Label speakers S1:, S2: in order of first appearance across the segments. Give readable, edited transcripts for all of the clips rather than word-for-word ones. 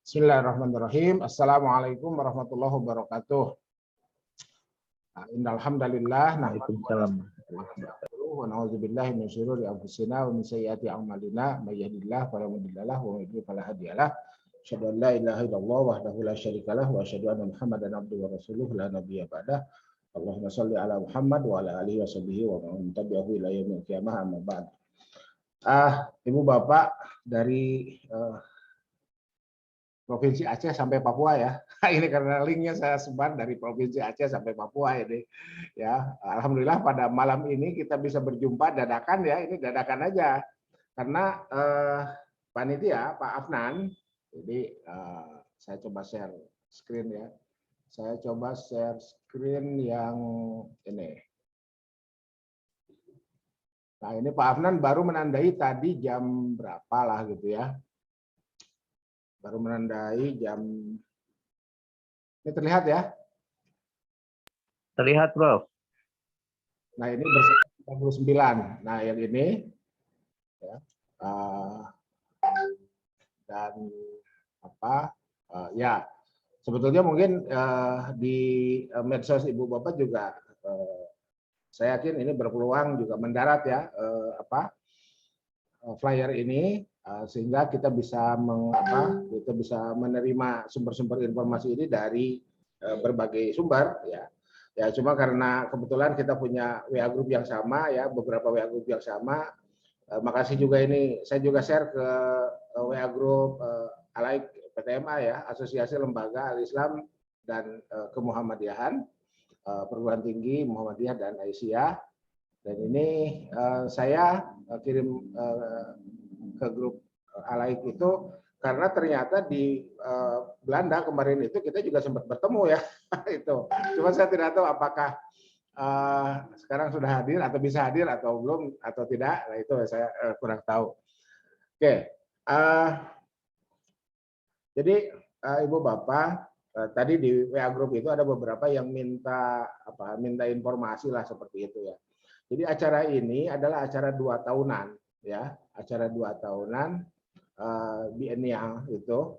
S1: Bismillahirrahmanirrahim. Assalamualaikum warahmatullahi wabarakatuh. Innal hamdalillah
S2: Waalaikumsalam.
S1: wa na'udzubillahi min syururi anfusina wa min sayyiati a'malina may yahdihillahu fala mudilla lahu wa may yudlil fala hadiya lahu. Asyhadu an la ilaha illallah wahdahu la syarika lahu wa asyhadu anna Muhammadan abduhu wa rasuluhu la nabiyya ba'dah. Allahumma shalli ala Muhammad wa ala alihi wa sahbihi wa man tabi'ahu ila yaumil qiyamah amma ba'd. Ibu Bapak dari Provinsi Aceh sampai Papua ya. Ini karena linknya saya sebar dari Provinsi Aceh sampai Papua ini. Ya, alhamdulillah pada malam ini kita bisa berjumpa dadakan ya. Ini dadakan aja. Karena panitia Pak Afnan, jadi saya coba share screen ya. Saya coba share screen yang ini. Nah, ini Pak Afnan baru menandai tadi jam berapa lah gitu ya. Baru menandai jam, ini terlihat ya?
S2: Terlihat, Bro.
S1: Nah, ini bersama 39. Nah, yang ini ya, dan apa? Ya, sebetulnya mungkin di medsos Ibu Bapak juga saya yakin ini berpeluang juga mendarat ya flyer ini. Sehingga kita bisa menerima sumber-sumber informasi ini dari berbagai sumber ya. Ya cuma karena kebetulan kita punya WA group yang sama ya, beberapa WA group yang sama. Makasih juga ini saya juga share ke WA group Alaik PTMA ya, Asosiasi Lembaga Al-Islam dan Kemuhammadiyahan, Perguruan Tinggi Muhammadiyah dan Aisyah. Dan ini saya kirim ke grup Alaik itu karena ternyata di Belanda kemarin itu kita juga sempat bertemu ya itu. Cuma saya tidak tahu apakah sekarang sudah hadir atau bisa hadir atau belum atau tidak. Nah itu saya kurang tahu. Oke, jadi Ibu Bapak tadi di WA group itu ada beberapa yang minta informasi lah seperti itu ya. Jadi acara ini adalah acara 2 tahunan ya, acara 2 tahunan biennial itu.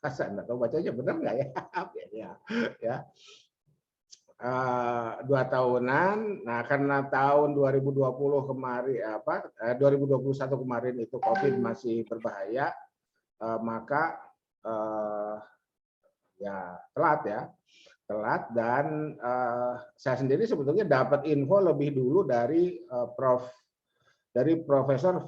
S1: Saya nggak tahu bacanya benar nggak ya? Biennial ya. 2 tahunan. Nah, karena tahun 2020 kemarin 2021 kemarin itu Covid masih berbahaya, maka ya telat ya. Telat dan saya sendiri sebetulnya dapat info lebih dulu dari Profesor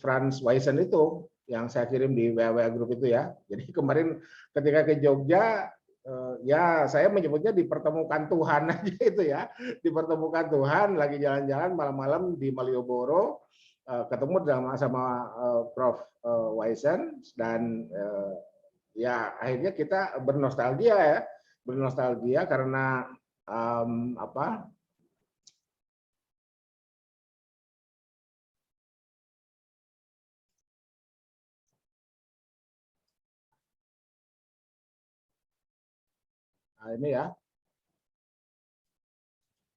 S1: Franz Weisen itu yang saya kirim di WA group itu ya. Jadi kemarin ketika ke Jogja ya saya menyebutnya dipertemukan Tuhan aja itu ya. Dipertemukan Tuhan lagi jalan-jalan malam-malam di Malioboro ketemu sama Prof Weisen dan ya akhirnya kita bernostalgia ya. Bernostalgia karena nah, ini ya.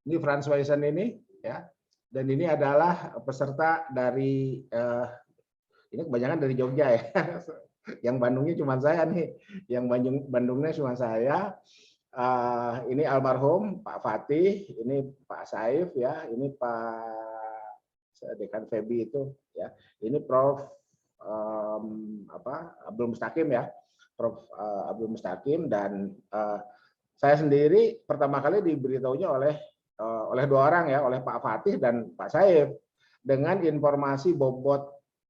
S1: Ini Franz Weisen ini ya. Dan ini adalah peserta dari ini kebanyakan dari Jogja ya. Yang Bandungnya cuma saya nih. Yang Bandungnya cuma saya. Ini almarhum Pak Fatih, ini Pak Saif ya, ini Pak Dekan Febi itu ya. Ini Prof Abdul Mustaqim ya. Prof Abdul Mustaqim dan saya sendiri pertama kali diberitahunya oleh 2 orang ya, oleh Pak Fatih dan Pak Saif dengan informasi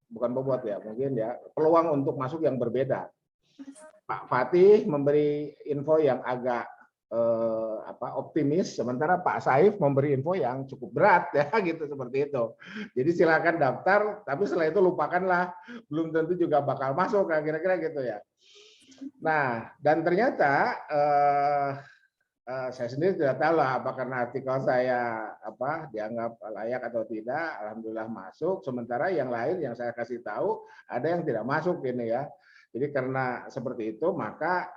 S1: bukan bobot ya, mungkin ya, peluang untuk masuk yang berbeda. Pak Fatih memberi info yang agak optimis, sementara Pak Saif memberi info yang cukup berat ya, gitu seperti itu. Jadi silakan daftar, tapi setelah itu lupakanlah, belum tentu juga bakal masuk, kira-kira gitu ya. Nah, dan ternyata saya sendiri tidak tahu lah apa karena artikel saya dianggap layak atau tidak. Alhamdulillah masuk. Sementara yang lain yang saya kasih tahu ada yang tidak masuk ini ya. Jadi karena seperti itu maka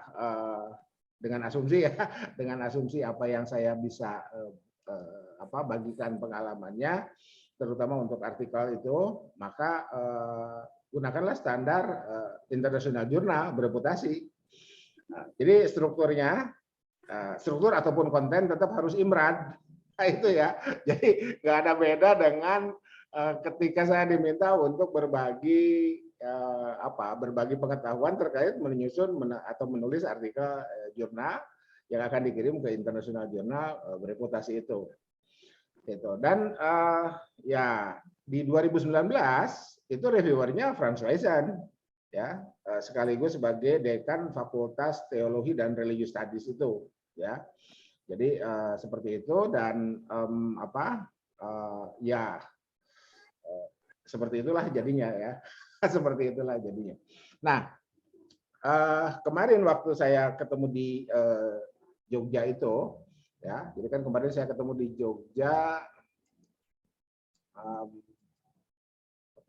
S1: dengan asumsi ya, dengan asumsi apa yang saya bisa bagikan pengalamannya, terutama untuk artikel itu, maka gunakanlah standar internasional jurnal bereputasi. Jadi struktur ataupun konten tetap harus imrad. Nah, itu ya. Jadi nggak ada beda dengan ketika saya diminta untuk berbagi berbagi pengetahuan terkait menyusun atau menulis artikel jurnal yang akan dikirim ke internasional jurnal bereputasi itu. Gitu. Dan ya di 2019 itu reviewernya Franz Weisen, ya, sekaligus sebagai dekan Fakultas Teologi dan Religious Studies itu, ya. Jadi seperti itu dan ya seperti itulah jadinya ya. Seperti itulah jadinya. Nah, kemarin waktu saya ketemu di Jogja itu, ya, jadi kan kemarin saya ketemu di Jogja,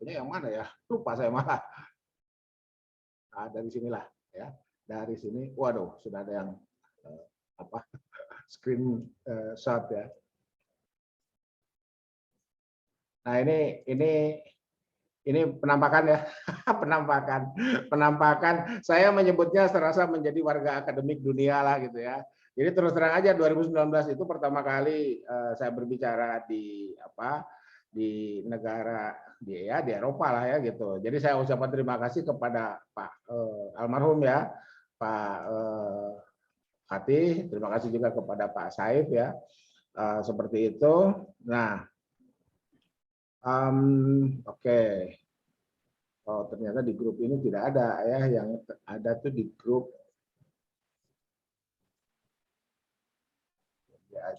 S1: yang mana ya? Lupa saya malah. Nah, dari sinilah, ya, dari sini, waduh, sudah ada yang screen shot ya. Nah ini penampakan ya, penampakan. Saya menyebutnya serasa menjadi warga akademik dunia lah gitu ya. Jadi terus terang aja 2019 itu pertama kali saya berbicara di negara di Eropa lah ya gitu. Jadi saya ucapkan terima kasih kepada Pak almarhum ya, Pak Fatih. Terima kasih juga kepada Pak Saif ya. Seperti itu. Nah, oke. Oh, ternyata di grup ini tidak ada ya, yang ada tuh di grup ya.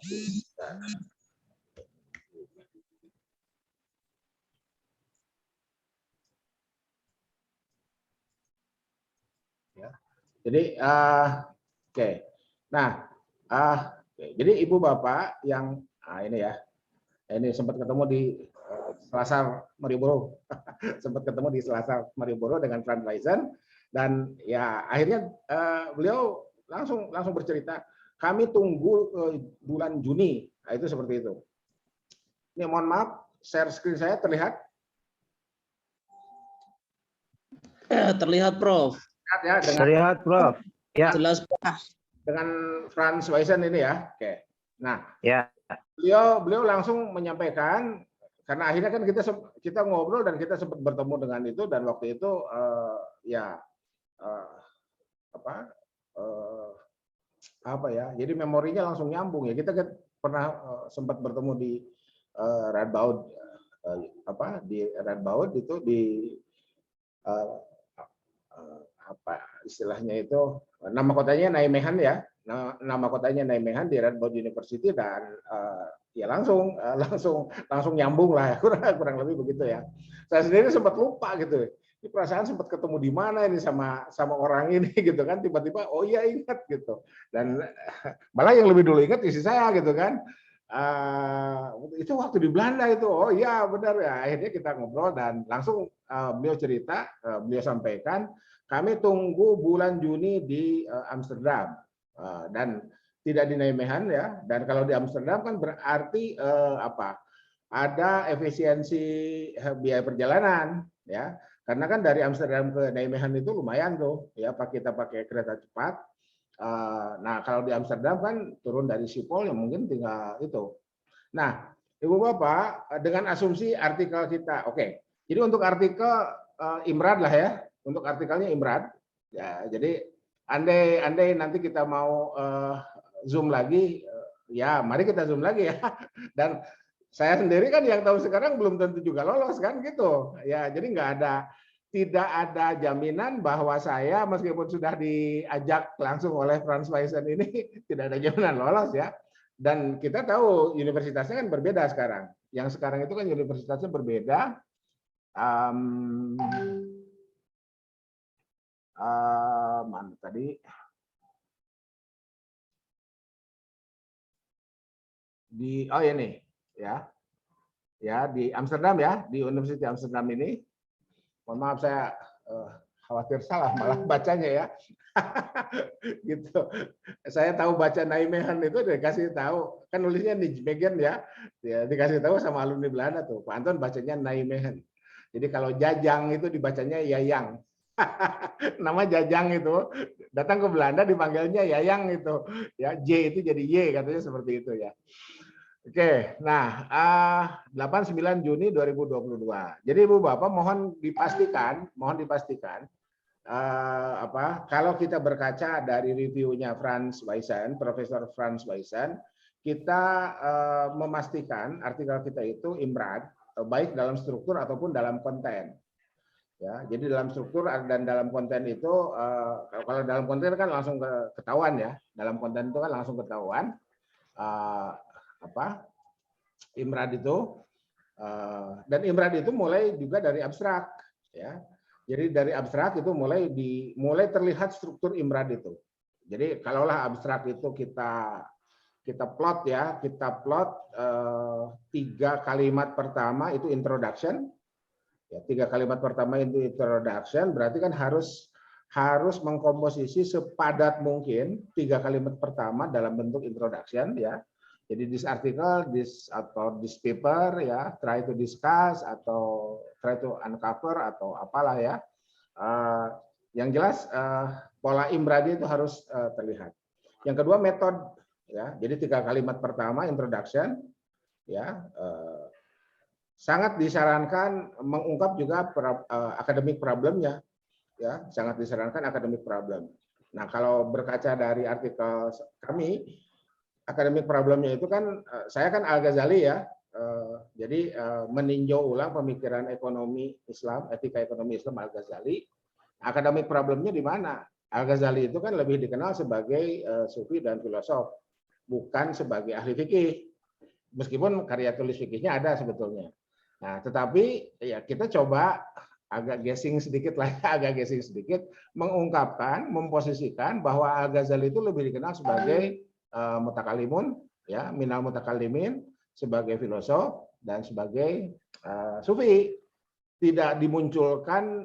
S1: Jadi oke. Nah, jadi Ibu Bapak yang ini ya. Ini sempat ketemu di Selasar Malioboro. Sempat ketemu di Selasar Malioboro dengan Franz Weisen dan ya akhirnya beliau langsung bercerita, kami tunggu bulan Juni. Nah, itu seperti itu. Ini mohon maaf, share screen saya terlihat?
S2: Terlihat, Prof.
S1: Ya,
S3: terlihat, Prof. Ya.
S2: Jelas, Prof.
S1: Dengan Franz Weisen ini ya. Oke. Nah,
S3: ya.
S1: Beliau langsung menyampaikan, karena akhirnya kan kita ngobrol dan kita sempat bertemu dengan itu, dan waktu itu jadi memorinya langsung nyambung ya. Kita kan pernah sempat bertemu di Radboud itu di istilahnya itu nama kotanya Nijmegen ya. Nama kotanya Nijmegen di Radboud University dan ya langsung nyambung lah ya. kurang lebih begitu ya. Saya sendiri sempat lupa gitu. Ini perasaan sempat ketemu di mana ini sama orang ini gitu kan, tiba-tiba oh iya ingat gitu. Dan malah yang lebih dulu ingat isi saya gitu kan. Itu waktu di Belanda itu. Oh iya benar ya. Akhirnya kita ngobrol dan langsung beliau cerita, beliau sampaikan kami tunggu bulan Juni di Amsterdam. Dan tidak di Nijmegen ya. Dan kalau di Amsterdam kan berarti ada efisiensi biaya perjalanan ya. Karena kan dari Amsterdam ke Nijmegen itu lumayan tuh ya, kita pakai kereta cepat. Nah, kalau di Amsterdam kan turun dari Schiphol yang mungkin tinggal itu. Nah, Ibu Bapak, dengan asumsi artikel kita, oke. Jadi untuk artikel imrad lah ya, untuk artikelnya imrad. Ya, jadi andai nanti kita mau zoom lagi, ya mari kita zoom lagi ya. Dan saya sendiri kan yang tahu sekarang belum tentu juga lolos kan gitu. Ya, jadi tidak ada jaminan bahwa saya meskipun sudah diajak langsung oleh Franz Weisen ini tidak ada jaminan lolos ya. Dan kita tahu universitasnya kan berbeda sekarang. Yang sekarang itu kan universitasnya berbeda. Mana tadi? Oh ini ya. Ya, di Amsterdam ya, di Universitas Amsterdam ini. Mohon maaf saya khawatir salah malah bacanya ya. Gitu. Saya tahu baca Nijmegen itu dikasih tahu, kan nulisnya Nijmegen ya. Ya dikasih tahu sama alumni Belanda tuh. Pak Anton bacanya Nijmegen. Jadi kalau Jajang itu dibacanya Yayang. Nama Jajang itu datang ke Belanda dipanggilnya Yayang itu. Ya, J itu jadi Y katanya seperti itu ya. Oke, nah 8-9 Juni 2022. Jadi Ibu Bapak mohon dipastikan kalau kita berkaca dari reviewnya Franz Weisen, Profesor Franz Weisen, kita memastikan artikel kita itu IMRAD baik dalam struktur ataupun dalam konten. Ya, jadi dalam struktur dan dalam konten itu kalau dalam konten kan langsung ketahuan ya. Dalam konten itu kan langsung ketahuan IMRAD itu dan IMRAD itu mulai juga dari abstrak ya. Jadi dari abstrak itu mulai terlihat struktur IMRAD itu. Jadi kalaulah abstrak itu kita plot ya, kita plot 3 kalimat pertama itu introduction. Ya, 3 kalimat pertama itu introduction, berarti kan harus mengkomposisi sepadat mungkin 3 kalimat pertama dalam bentuk introduction ya. Jadi this article, this paper ya, try to discuss atau try to uncover atau apalah ya. Yang jelas pola IMRAD itu harus terlihat. Yang kedua metode ya. Jadi 3 kalimat pertama introduction ya. Sangat disarankan mengungkap juga academic problemnya ya, sangat disarankan academic problem. Nah, kalau berkaca dari artikel kami academic problemnya itu kan saya kan Al-Ghazali ya. Jadi meninjau ulang pemikiran ekonomi Islam, etika ekonomi Islam Al-Ghazali. Academic problemnya di mana? Al-Ghazali itu kan lebih dikenal sebagai sufi dan filosof, bukan sebagai ahli fikih. Meskipun karya tulis fikihnya ada sebetulnya. Nah, tetapi ya kita coba agak guessing sedikit mengungkapkan, memposisikan bahwa Al-Ghazali itu lebih dikenal sebagai mutakalimun ya, minal mutakalimin, sebagai filosof dan sebagai sufi. Tidak dimunculkan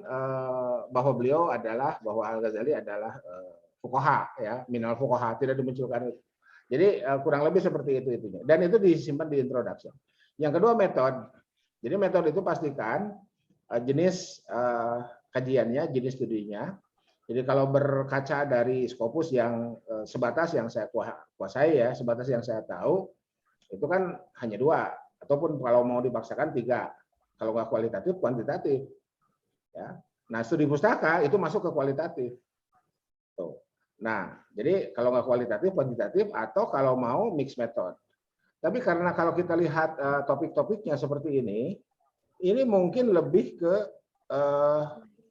S1: bahwa Al-Ghazali adalah fuqaha ya, minal fuqaha, tidak dimunculkan itu. Jadi kurang lebih seperti itu itunya. Dan itu disimpan di introduction. Yang kedua metode. Jadi metode itu pastikan jenis kajiannya, jenis studinya. Jadi kalau berkaca dari Scopus yang sebatas yang saya kuasai ya, sebatas yang saya tahu, itu kan hanya 2, ataupun kalau mau dipaksakan 3. Kalau nggak kualitatif, kuantitatif. Ya. Nah, studi pustaka itu masuk ke kualitatif. Tuh. Nah, jadi kalau nggak kualitatif, kuantitatif, atau kalau mau mix method. Tapi karena kalau kita lihat topik-topiknya seperti ini mungkin lebih ke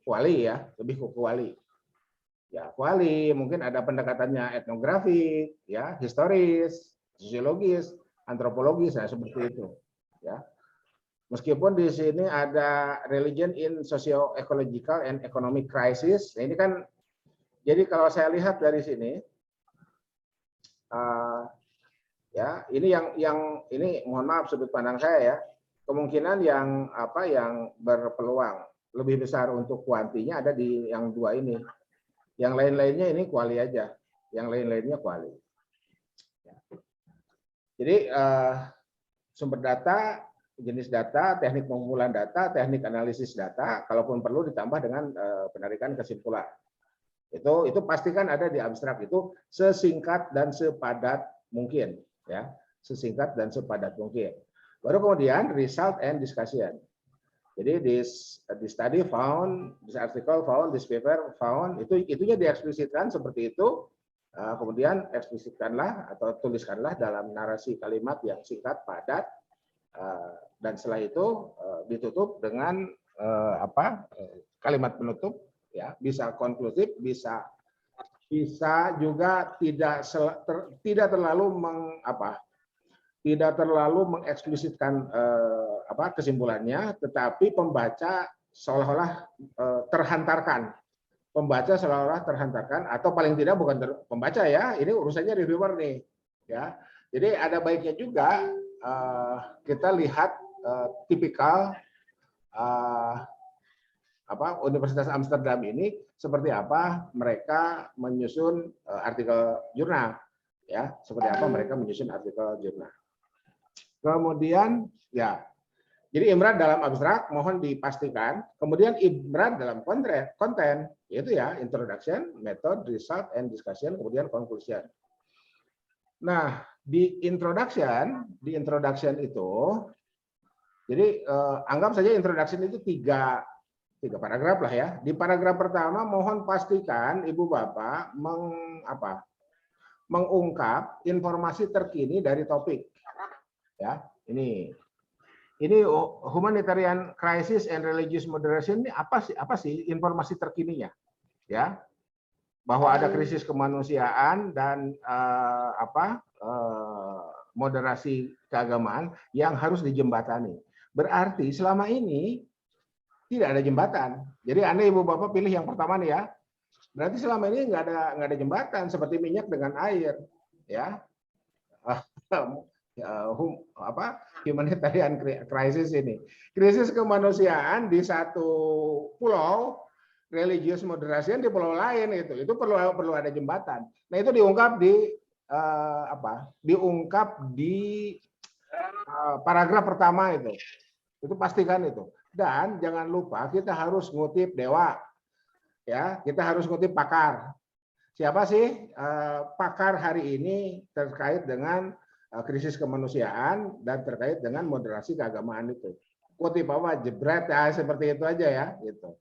S1: kuali ya, lebih ke kuali. Ya, kuali mungkin ada pendekatannya etnografi, ya, historis, sosiologis, antropologis, nah seperti itu. Ya. Meskipun di sini ada religion in socio-ecological and economic crisis, nah, ini kan jadi kalau saya lihat dari sini. Ya, ini yang ini mohon maaf sudut pandang saya ya. Kemungkinan yang berpeluang lebih besar untuk kuantinya ada di yang 2 ini. Yang lain-lainnya ini kuali aja. Yang lain-lainnya kuali. Ya. Jadi sumber data, jenis data, teknik pengumpulan data, teknik analisis data, kalaupun perlu ditambah dengan penarikan kesimpulan. Itu pastikan ada di abstrak itu sesingkat dan sepadat mungkin. Ya, sesingkat dan sepadat mungkin. Baru kemudian result and discussion. Jadi this study found, this article found, this paper found, itunya dieksplisitkan seperti itu. Kemudian eksplisitkanlah atau tuliskanlah dalam narasi kalimat yang singkat, padat, dan setelah itu ditutup dengan kalimat penutup, ya, bisa konklusif, bisa juga tidak terlalu mengeksplisitkan kesimpulannya, tetapi pembaca seolah-olah terhantarkan. Atau paling tidak bukan pembaca ya, ini urusannya reviewer nih. Ya, jadi ada baiknya juga kita lihat tipikal Universitas Amsterdam ini seperti apa mereka menyusun artikel jurnal, ya, seperti apa mereka menyusun artikel jurnal. Kemudian ya, Jadi IMRAD dalam abstrak mohon dipastikan, kemudian IMRAD dalam konten, yaitu ya introduction, method, result, and discussion, kemudian conclusion. Nah, di introduction itu, jadi anggap saja introduction itu tiga paragraf lah ya. Di paragraf pertama mohon pastikan Ibu Bapak mengungkap informasi terkini dari topik. Ya, ini humanitarian crisis and religious moderation ini apa sih informasi terkininya? Ya, bahwa ada krisis kemanusiaan dan moderasi keagamaan yang harus dijembatani. Berarti selama ini tidak ada jembatan. Jadi Anda Ibu Bapak pilih yang pertama nih ya. Berarti selama ini nggak ada jembatan seperti minyak dengan air, ya. Humanitarian crisis ini, krisis kemanusiaan di satu pulau, religious moderation di pulau lain itu perlu ada jembatan. Nah itu diungkap di paragraf pertama itu pastikan itu. Dan jangan lupa kita harus ngutip dewa, ya kita harus ngutip pakar. Siapa sih pakar hari ini terkait dengan krisis kemanusiaan dan terkait dengan moderasi keagamaan itu? Kutip apa? Jebret ya, seperti itu aja ya, gitu.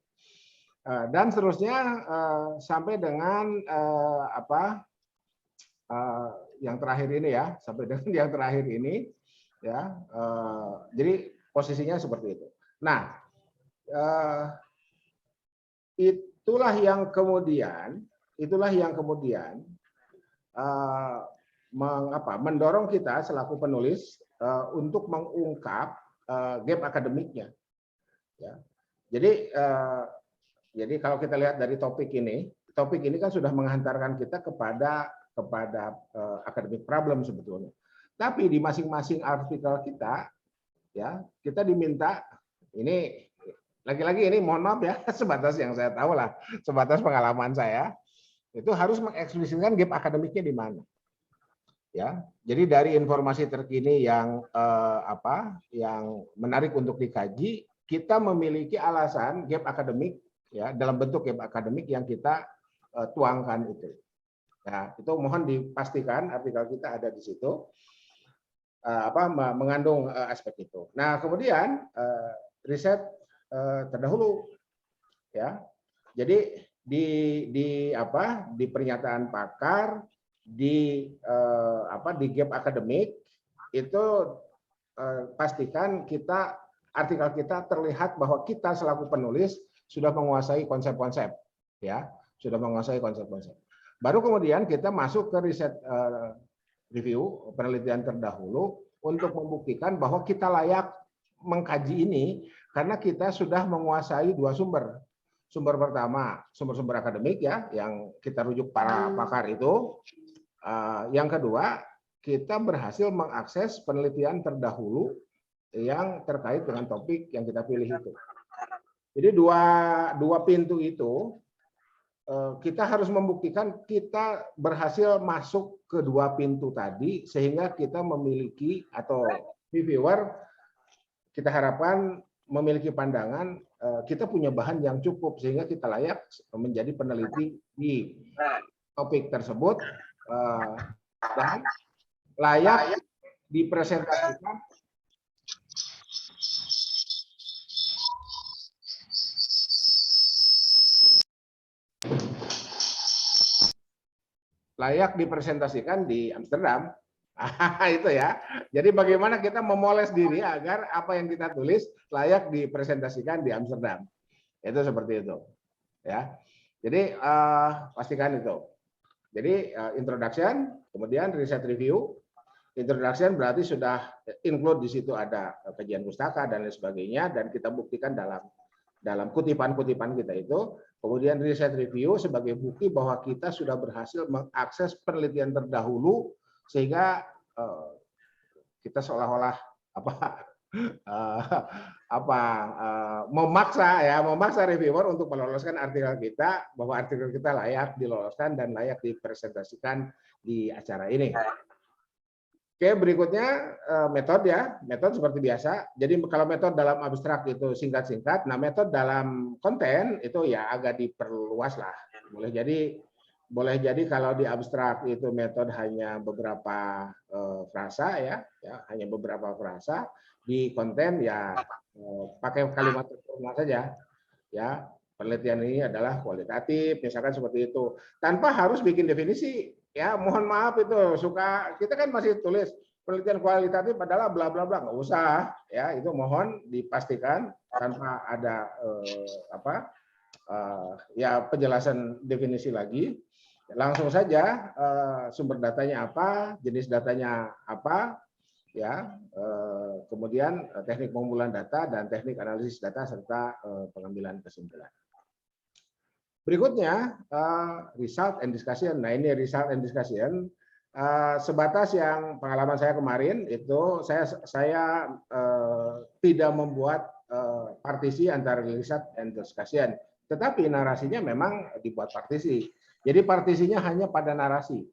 S1: Dan seterusnya sampai dengan yang terakhir ini ya, sampai dengan yang terakhir ini ya. Jadi posisinya seperti itu. Nah, itulah yang kemudian mendorong kita selaku penulis untuk mengungkap gap akademiknya. Ya. Jadi kalau kita lihat dari topik ini kan sudah menghantarkan kita kepada academic problem sebetulnya. Tapi di masing-masing artikel kita, ya kita diminta ini lagi-lagi ini mohon maaf ya sebatas yang saya tahu lah, sebatas pengalaman saya itu harus mengeksplisitkan gap akademiknya di mana. Ya, jadi dari informasi terkini yang yang menarik untuk dikaji, kita memiliki alasan gap akademik ya dalam bentuk gap akademik yang kita tuangkan itu. Nah, itu mohon dipastikan artikel kita ada di situ mengandung aspek itu. Nah, kemudian riset terdahulu ya. Jadi di pernyataan pakar di gap akademik itu pastikan artikel kita terlihat bahwa kita selaku penulis sudah menguasai konsep-konsep ya, sudah menguasai konsep-konsep. Baru kemudian kita masuk ke riset review penelitian terdahulu untuk membuktikan bahwa kita layak mengkaji ini karena kita sudah menguasai dua sumber. Sumber pertama, sumber-sumber akademik ya yang kita rujuk para pakar itu. Yang kedua, kita berhasil mengakses penelitian terdahulu yang terkait dengan topik yang kita pilih itu. Jadi dua pintu itu kita harus membuktikan kita berhasil masuk ke dua pintu tadi sehingga kita memiliki atau reviewer kita harapkan memiliki pandangan kita punya bahan yang cukup sehingga kita layak menjadi peneliti di topik tersebut dan layak dipresentasikan di Amsterdam. Itu ya. Jadi bagaimana kita memoles diri agar apa yang kita tulis layak dipresentasikan di Amsterdam. Itu seperti itu. Ya. Jadi pastikan itu. Jadi introduction, kemudian riset review. Introduction berarti sudah include di situ ada kajian pustaka dan lain sebagainya dan kita buktikan dalam kutipan-kutipan kita itu. Kemudian riset review sebagai bukti bahwa kita sudah berhasil mengakses penelitian terdahulu sehingga kita seolah-olah memaksa reviewer untuk meloloskan artikel kita bahwa artikel kita layak diloloskan dan layak dipresentasikan di acara ini. Oke, berikutnya metode ya. Metode seperti biasa. Jadi kalau metode dalam abstrak itu singkat-singkat, nah metode dalam konten itu ya agak diperluas lah. Boleh jadi kalau di abstrak itu metode hanya beberapa frasa ya, hanya beberapa frasa. Di konten ya pakai kalimat sempurna saja. Ya, penelitian ini adalah kualitatif, misalkan seperti itu. Tanpa harus bikin definisi. Ya, mohon maaf itu kita kan masih tulis penelitian kualitatif adalah bla bla bla, nggak usah ya, itu mohon dipastikan tanpa ada ya penjelasan definisi lagi. Langsung saja sumber datanya apa, jenis datanya apa, ya, kemudian teknik pengumpulan data dan teknik analisis data serta pengambilan kesimpulan. Berikutnya result and discussion. Nah, ini result and discussion sebatas yang pengalaman saya kemarin itu saya tidak membuat partisi antara result and discussion, tetapi narasinya memang dibuat partisi. Jadi partisinya hanya pada narasi.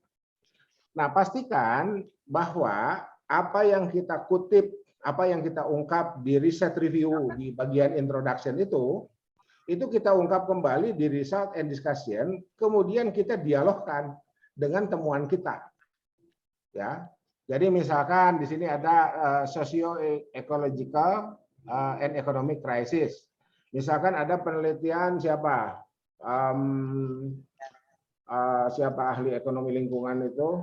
S1: Nah, pastikan bahwa apa yang kita kutip, apa yang kita ungkap di riset review di bagian introduction itu kita ungkap kembali di result and discussion, kemudian kita dialogkan dengan temuan kita. Ya. Jadi misalkan di sini ada socio-ecological and economic crisis. Misalkan ada penelitian siapa? Siapa ahli ekonomi lingkungan itu?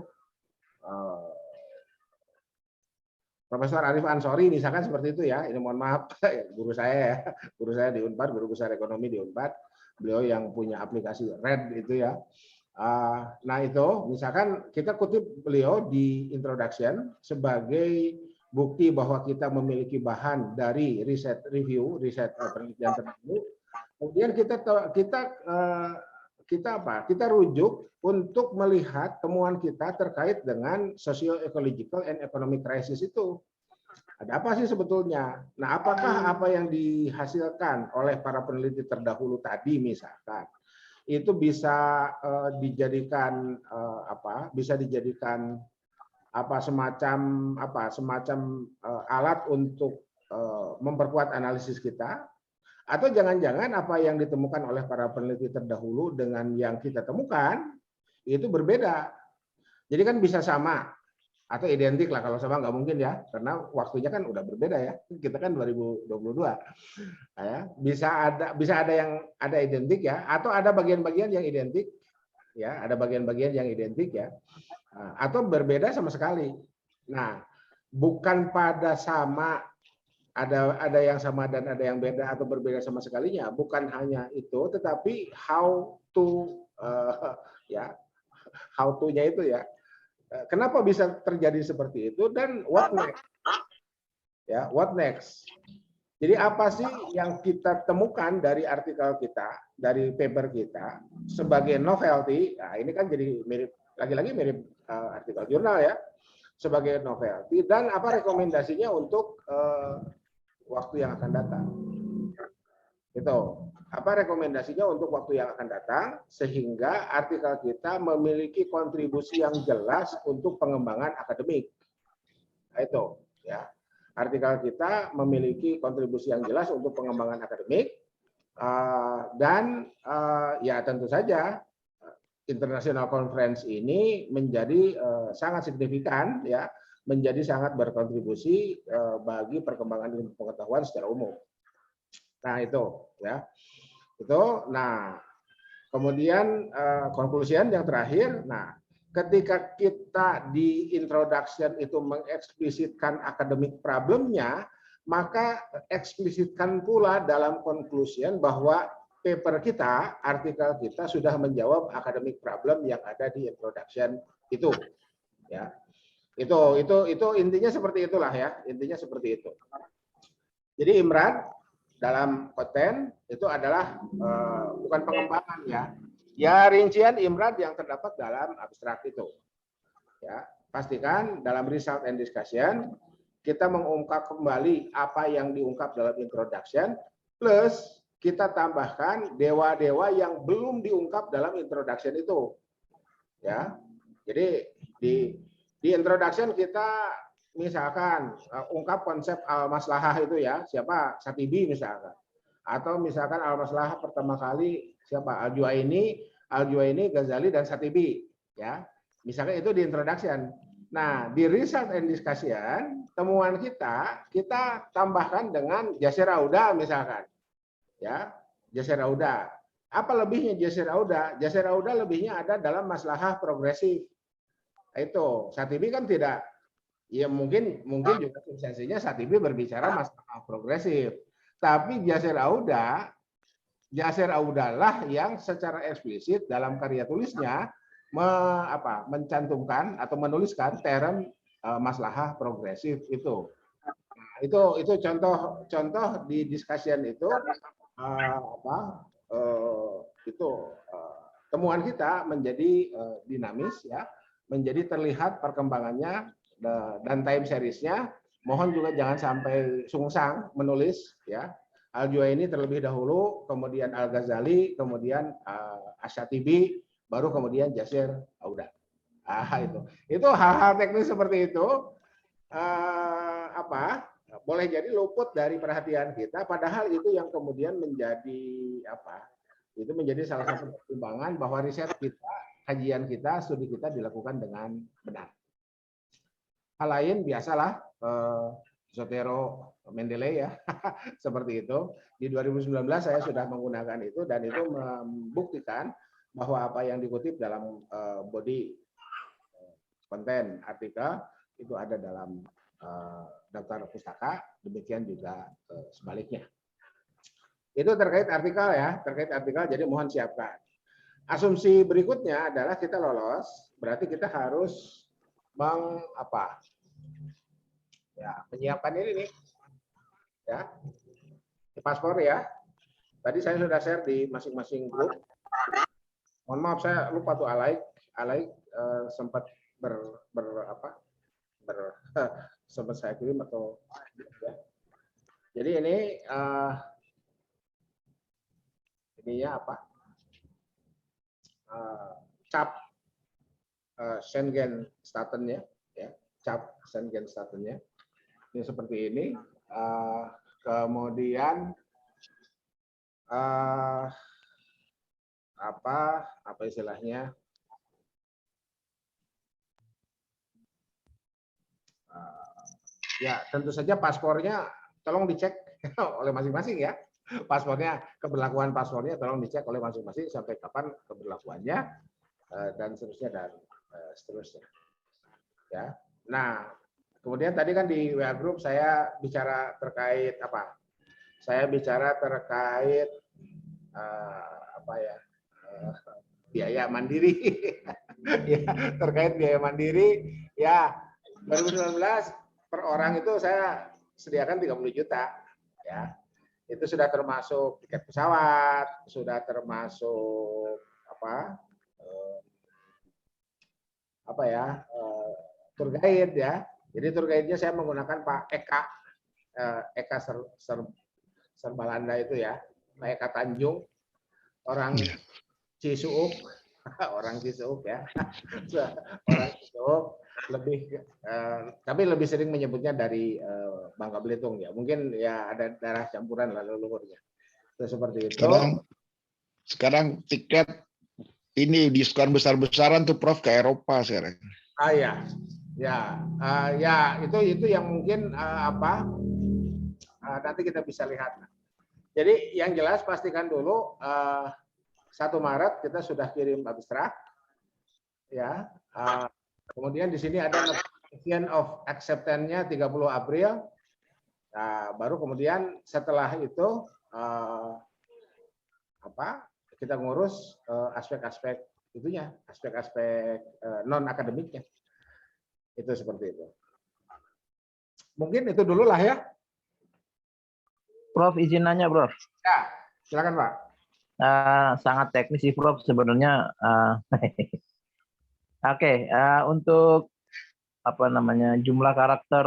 S1: Profesor Arif Ansori misalkan seperti itu ya. Ini mohon maaf guru saya ya, guru saya di Unpad, guru besar ekonomi di Unpad. Beliau yang punya aplikasi RED itu ya. Nah itu misalkan kita kutip beliau di introduction sebagai bukti bahwa kita memiliki bahan dari riset review, riset penelitian tersebut. Kemudian kita rujuk untuk melihat temuan kita terkait dengan socio-ecological and economic crisis itu. Ada apa sih sebetulnya? Nah, apakah apa yang dihasilkan oleh para peneliti terdahulu tadi misalkan itu bisa dijadikan semacam alat untuk memperkuat analisis kita, atau jangan-jangan apa yang ditemukan oleh para peneliti terdahulu dengan yang kita temukan itu berbeda. Jadi kan bisa sama atau identik lah, kalau sama nggak mungkin ya, karena waktunya kan udah berbeda ya. Kita kan 2022. Ya, bisa ada yang ada identik ya, atau ada bagian-bagian yang identik ya, ada bagian-bagian yang identik ya, atau berbeda sama sekali. Nah, bukan pada sama, ada yang sama dan ada yang beda atau berbeda sama sekalinya, bukan hanya itu, tetapi how to-nya itu ya. Kenapa bisa terjadi seperti itu dan what next? Ya, what next? Jadi apa sih yang kita temukan dari artikel kita, dari paper kita sebagai novelty? Nah, ini kan jadi mirip, lagi-lagi mirip artikel jurnal ya, sebagai novelty, dan apa rekomendasinya untuk waktu yang akan datang. Itu. Apa rekomendasinya untuk waktu yang akan datang sehingga artikel kita memiliki kontribusi yang jelas untuk pengembangan akademik. Nah, itu ya. Artikel kita memiliki kontribusi yang jelas untuk pengembangan akademik dan ya tentu saja International Conference ini menjadi sangat signifikan ya, menjadi sangat berkontribusi bagi perkembangan ilmu pengetahuan secara umum. Nah, itu ya. Itu. Nah, kemudian konklusian yang terakhir, nah, ketika kita di introduction itu mengeksplisitkan academic problemnya, maka eksplisitkan pula dalam conclusion bahwa paper kita, artikel kita sudah menjawab academic problem yang ada di introduction itu. Ya. Itu intinya seperti itulah ya, intinya seperti itu. Jadi Imran dalam konten itu adalah bukan pengembangan ya. Ya, rincian Imran yang terdapat dalam abstrak itu. Ya, pastikan dalam result and discussion kita mengungkap kembali apa yang diungkap dalam introduction, plus kita tambahkan dewa-dewa yang belum diungkap dalam introduction itu. Ya. Jadi Di introduction kita misalkan ungkap konsep al-maslahah itu ya, siapa? Satibi misalkan. Atau misalkan al-maslahah pertama kali siapa? Al-Juwaini, Ghazali dan Satibi ya. Misalkan itu di introduction. Nah, di result and discussion, temuan kita tambahkan dengan Jasir Auda misalkan. Ya, Jasir Auda. Apa lebihnya Jasir Auda? Jasir Auda lebihnya ada dalam maslahah progresif. Itu Satibi kan tidak, ya mungkin juga substansinya Satibi berbicara masalah progresif, tapi Jasir Auda lah yang secara eksplisit dalam karya tulisnya mencantumkan atau menuliskan term maslahah progresif itu. Nah, itu contoh di discussion itu temuan kita menjadi dinamis ya, menjadi terlihat perkembangannya dan time seriesnya. Mohon juga jangan sampai sungsang menulis ya. Al-Juwaini terlebih dahulu, kemudian Al-Ghazali, kemudian Asy-Syatibi, baru kemudian Jasir Auda. Itu hal-hal teknis seperti itu boleh jadi luput dari perhatian kita, padahal itu yang kemudian menjadi itu menjadi salah satu pertimbangan bahwa riset kita, kajian kita, studi kita dilakukan dengan benar. Hal lain biasalah Zotero Mendeley ya seperti itu. Di 2019 saya sudah menggunakan itu dan itu membuktikan bahwa apa yang dikutip dalam body konten artikel itu ada dalam daftar pustaka, demikian juga sebaliknya. Itu terkait artikel ya, jadi mohon siapkan. Asumsi berikutnya adalah kita lolos, berarti kita harus menyiapkan ini nih. Ya. Paspor ya. Tadi saya sudah share di masing-masing grup. Mohon maaf saya lupa tuh Alaik sempat sempat saya kirim atau ya. Jadi ininya cap Schengen Statennya ya, cap Schengen Statennya. Ini seperti ini. Kemudian apa istilahnya? Ya, tentu saja paspornya tolong dicek oleh masing-masing ya. Paspornya, keberlakuan paspornya tolong dicek oleh masing-masing sampai kapan keberlakuannya dan seterusnya. Ya. Nah, kemudian tadi kan di WA Group saya bicara terkait Saya bicara terkait biaya mandiri. Ya, terkait biaya mandiri ya 2019 per orang itu saya sediakan 30 juta ya. Itu sudah termasuk tiket pesawat, sudah termasuk tour guide ya. Jadi tour guide-nya saya menggunakan Pak Eka Serbalanda itu ya, Pak Eka Tanjung, orang Cisuuk, orang Cisuuk ya, orang Cisuuk tapi lebih sering menyebutnya dari Bangka Belitung ya. Mungkin ya ada darah campuran lalu leluhurnya. Itu seperti itu.
S4: Sekarang tiket ini diskon besar-besaran tuh Prof ke Eropa sekarang. Itu yang mungkin nanti kita bisa lihat. Jadi yang jelas pastikan dulu 1 Maret kita sudah kirim abstrak ya. Kemudian di sini ada notification of acceptance-nya 30 April. Nah, baru kemudian setelah itu kita ngurus aspek-aspek itunya, aspek-aspek non akademiknya. Itu seperti itu. Mungkin itu dulu lah ya.
S3: Prof, izin nanya, Prof.
S1: Ya, silakan Pak.
S3: Sangat teknis sih, Prof. Sebenarnya. Oke, untuk jumlah karakter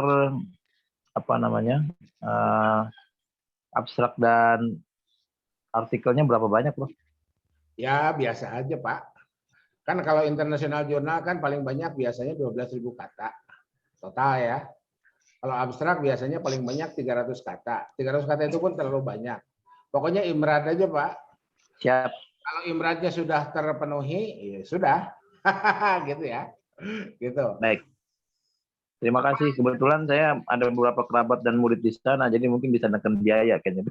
S3: abstrak dan artikelnya berapa banyak, Prof?
S1: Ya biasa aja Pak. Kan kalau internasional jurnal kan paling banyak biasanya 12.000 kata total ya. Kalau abstrak biasanya paling banyak 300 kata. 300 kata itu pun terlalu banyak. Pokoknya IMRAD aja, Pak.
S3: Siap.
S1: Kalau IMRAD-nya sudah terpenuhi, ya sudah. Gitu ya. Gitu.
S3: Baik. Terima kasih. Kebetulan saya ada beberapa kerabat dan murid di sana, jadi mungkin bisa nekan biaya kayaknya.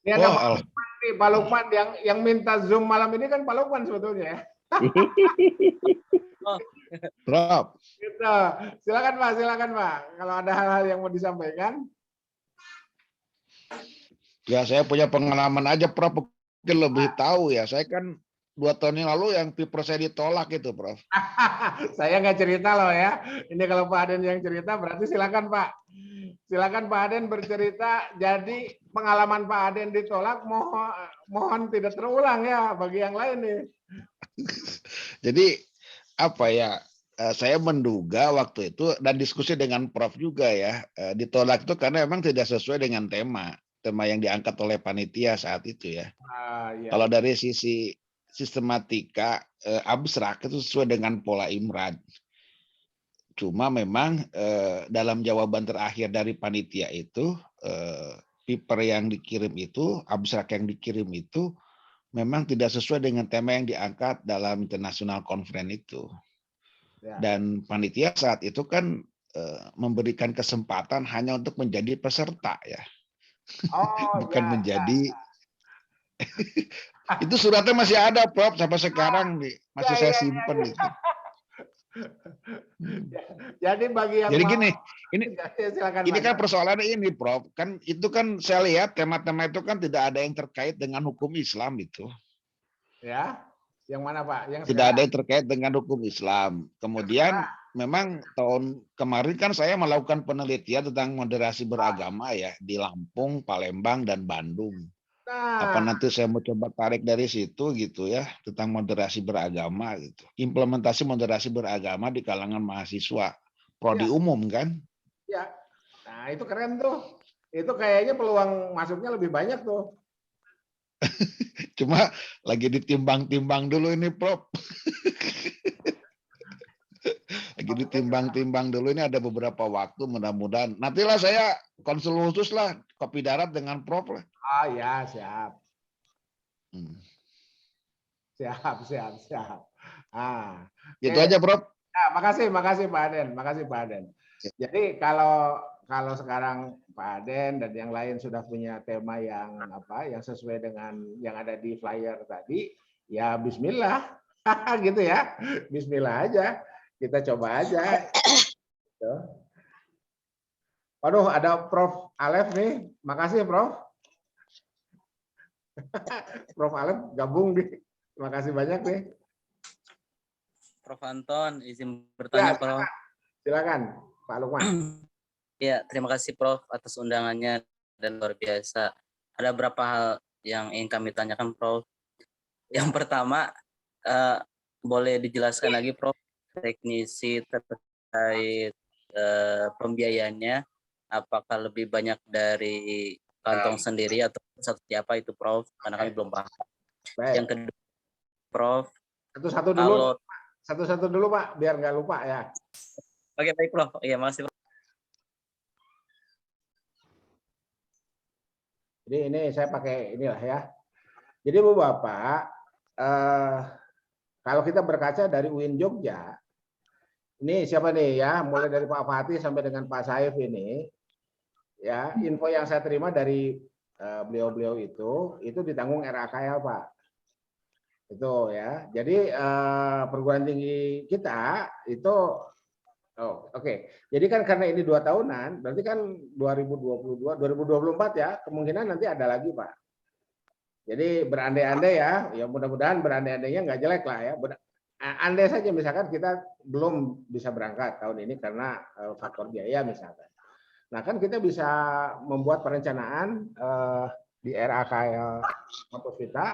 S1: Ini ada Pak Lukman nih, Pak Lukman yang minta Zoom malam ini kan Pak Lukman sebetulnya ya.
S5: Prof,
S1: Gitu. Silakan Pak. Kalau ada hal-hal yang mau disampaikan.
S5: ya saya punya pengalaman aja, Prof. Mungkin lebih tahu ya. Saya kan 2 tahun yang lalu yang paper saya ditolak itu, Prof.
S1: Saya nggak cerita loh ya. Ini kalau Pak Aden yang cerita berarti silakan Pak. Silakan Pak Aden bercerita. Jadi pengalaman Pak Aden ditolak mohon tidak terulang ya bagi yang lain nih.
S5: Jadi apa ya? Saya menduga waktu itu dan diskusi dengan Prof juga ya, ditolak itu karena memang tidak sesuai dengan tema yang diangkat oleh panitia saat itu ya.
S1: Ya.
S5: Kalau dari sisi sistematika abstrak itu sesuai dengan pola IMRAD. Cuma memang dalam jawaban terakhir dari panitia itu paper yang dikirim itu, abstrak yang dikirim itu memang tidak sesuai dengan tema yang diangkat dalam international conference itu.
S1: Ya.
S5: Dan panitia saat itu kan memberikan kesempatan hanya untuk menjadi peserta ya.
S1: Oh,
S5: Bukan
S1: ya,
S5: menjadi itu suratnya masih ada, Prof, sampai sekarang nih masih saya simpen itu.
S1: Jadi bagi yang
S5: Jadi
S1: mau,
S5: gini,
S1: silakan
S5: ini
S1: Pak.
S5: kan persoalannya ini, Prof. Kan itu kan saya lihat tema-tema itu kan tidak ada yang terkait dengan hukum Islam itu.
S1: Ya, yang mana Pak? Yang
S5: Tidak ada yang terkait dengan hukum Islam. Kemudian memang tahun kemarin kan saya melakukan penelitian tentang moderasi beragama ya di Lampung, Palembang, dan Bandung. Apa nanti saya mau coba tarik dari situ gitu ya tentang moderasi beragama gitu. Implementasi moderasi beragama di kalangan mahasiswa prodi umum kan?
S1: Ya. Nah, itu keren tuh. Itu kayaknya peluang masuknya lebih banyak tuh.
S5: Cuma lagi ditimbang-timbang dulu ini, Prof. Lagi ditimbang-timbang dulu ini ada beberapa waktu, mudah-mudahan. Nantilah saya konsul khusus lah, kopi darat dengan Prof lah.
S1: Oh ya, siap. Siap. Ah,
S5: itu aja, Prof.
S1: Nah, makasih Pak Aden, Jadi kalau sekarang Pak Aden dan yang lain sudah punya tema yang yang sesuai dengan yang ada di flyer tadi, ya Bismillah, gitu ya, Bismillah aja, kita coba aja. Gitu. Waduh, ada Prof. Alef nih, makasih Prof. Prof. Alef gabung nih, terima kasih banyak nih.
S2: Prof. Anton, izin bertanya, Prof.
S1: Silakan, Pak Lukman.
S2: Ya, terima kasih Prof atas undangannya dan luar biasa. Ada beberapa hal yang ingin kami tanyakan, Prof. Yang pertama, boleh dijelaskan lagi, Prof, teknisi terkait pembiayaannya, apakah lebih banyak dari kantong sendiri atau seperti apa itu, Prof? Karena kami belum paham.
S1: Baik.
S2: Yang kedua, Prof,
S1: satu-satu dulu Pak, biar nggak lupa ya.
S2: Oke, baik Prof. Iya, makasih Prof.
S1: Jadi ini saya pakai inilah ya. Jadi Bapak, kalau kita berkaca dari UIN Jogja, ini siapa nih ya, mulai dari Pak Fatih sampai dengan Pak Saif ini, ya info yang saya terima dari beliau-beliau itu ditanggung RAKL Pak. Itu ya. Jadi perguruan tinggi kita itu oke. Jadi kan karena ini 2 tahunan, berarti kan 2022, 2024 ya, kemungkinan nanti ada lagi Pak. Jadi berandai-andai ya mudah-mudahan berandai-andainya nggak jelek lah ya. Andai saja misalkan kita belum bisa berangkat tahun ini karena faktor biaya misalkan. Nah kan kita bisa membuat perencanaan di RAKL kampus kita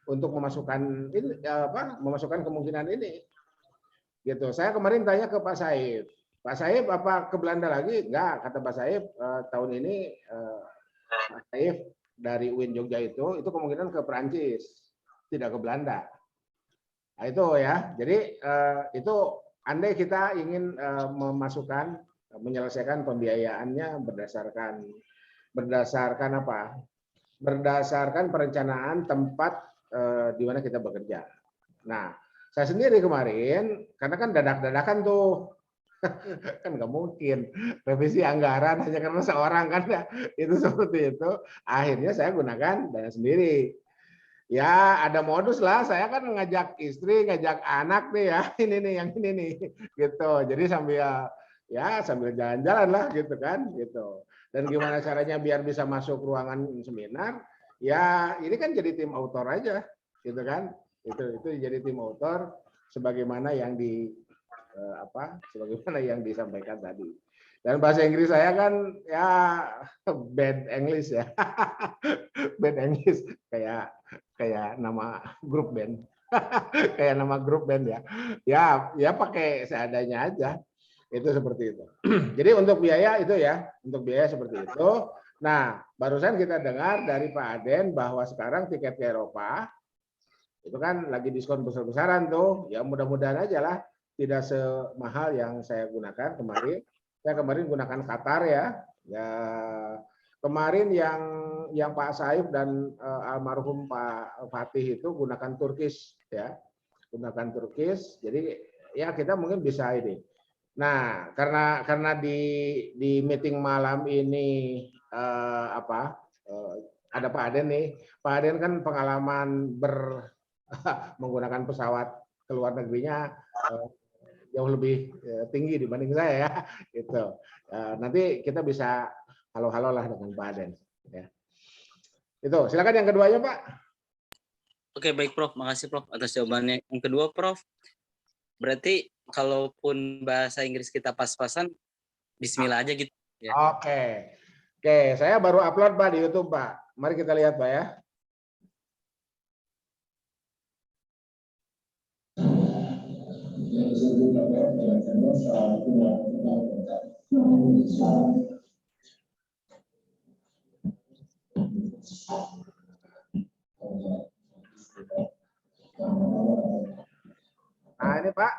S1: untuk memasukkan ini memasukkan kemungkinan ini. Gitu. Saya kemarin tanya ke Pak Saif. Pak Saif apa ke Belanda lagi? Enggak, kata Pak Saif tahun ini Pak Saif dari UIN Jogja itu kemungkinan ke Perancis, tidak ke Belanda. Nah, itu ya. Jadi itu andai kita ingin menyelesaikan pembiayaannya berdasarkan apa? Berdasarkan perencanaan tempat di mana kita bekerja. Nah, saya sendiri kemarin karena kan dadak-dadakan tuh kan nggak mungkin revisi anggaran hanya karena seorang kan ya, itu seperti itu. Akhirnya saya gunakan dana sendiri. Ya ada modus lah, saya kan ngajak istri, ngajak anak nih ya, ini nih yang ini nih, gitu. Jadi sambil jalan-jalan lah gitu kan, gitu. Dan gimana caranya biar bisa masuk ruangan seminar? Ya ini kan jadi tim autor aja, gitu kan? Itu jadi tim autor sebagaimana yang sebagaimana yang disampaikan tadi. Dan bahasa Inggris saya kan ya bad English ya, bad English kayak nama grup band, kayak nama grup band ya. Ya pakai seadanya aja. Itu seperti itu. Jadi untuk biaya itu ya, untuk biaya seperti itu. Nah, barusan kita dengar dari Pak Aden bahwa sekarang tiket ke Eropa itu kan lagi diskon besar-besaran tuh. Ya mudah-mudahan aja lah tidak semahal yang saya gunakan kemarin. Saya kemarin gunakan Qatar ya. Ya kemarin yang Pak Saif dan almarhum Pak Fatih itu gunakan Turkish ya. Gunakan Turkish. Jadi ya kita mungkin bisa ini. Nah, karena di meeting malam ini ada Pak Aden nih. Pak Aden kan pengalaman menggunakan pesawat ke luar negerinya jauh lebih tinggi dibanding saya ya. Gitu. Nanti kita bisa halo-halo lah dengan Pak Aden. Ya. Itu. Silakan yang keduanya Pak.
S2: Oke, baik Prof. Makasih Prof atas jawabannya. Yang kedua Prof, berarti kalaupun bahasa Inggris kita pas-pasan, bismillah aja gitu ya.
S1: Oke. Oke, saya baru upload Pak di YouTube Pak. Mari kita lihat Pak ya. Nah ini Pak.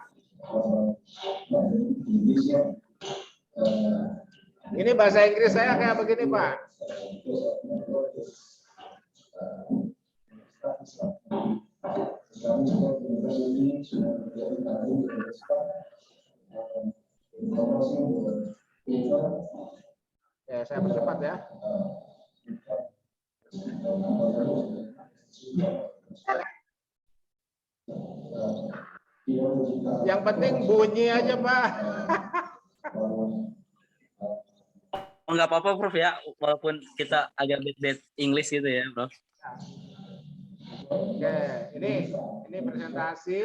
S1: Ini bahasa Inggris saya kayak begini Pak. Ya, saya percepat ya. Yang penting bunyi aja, Pak.
S2: Oh, nggak apa-apa, Prof ya, walaupun kita agak bad English gitu ya, Prof.
S1: Oke, ini presentasi.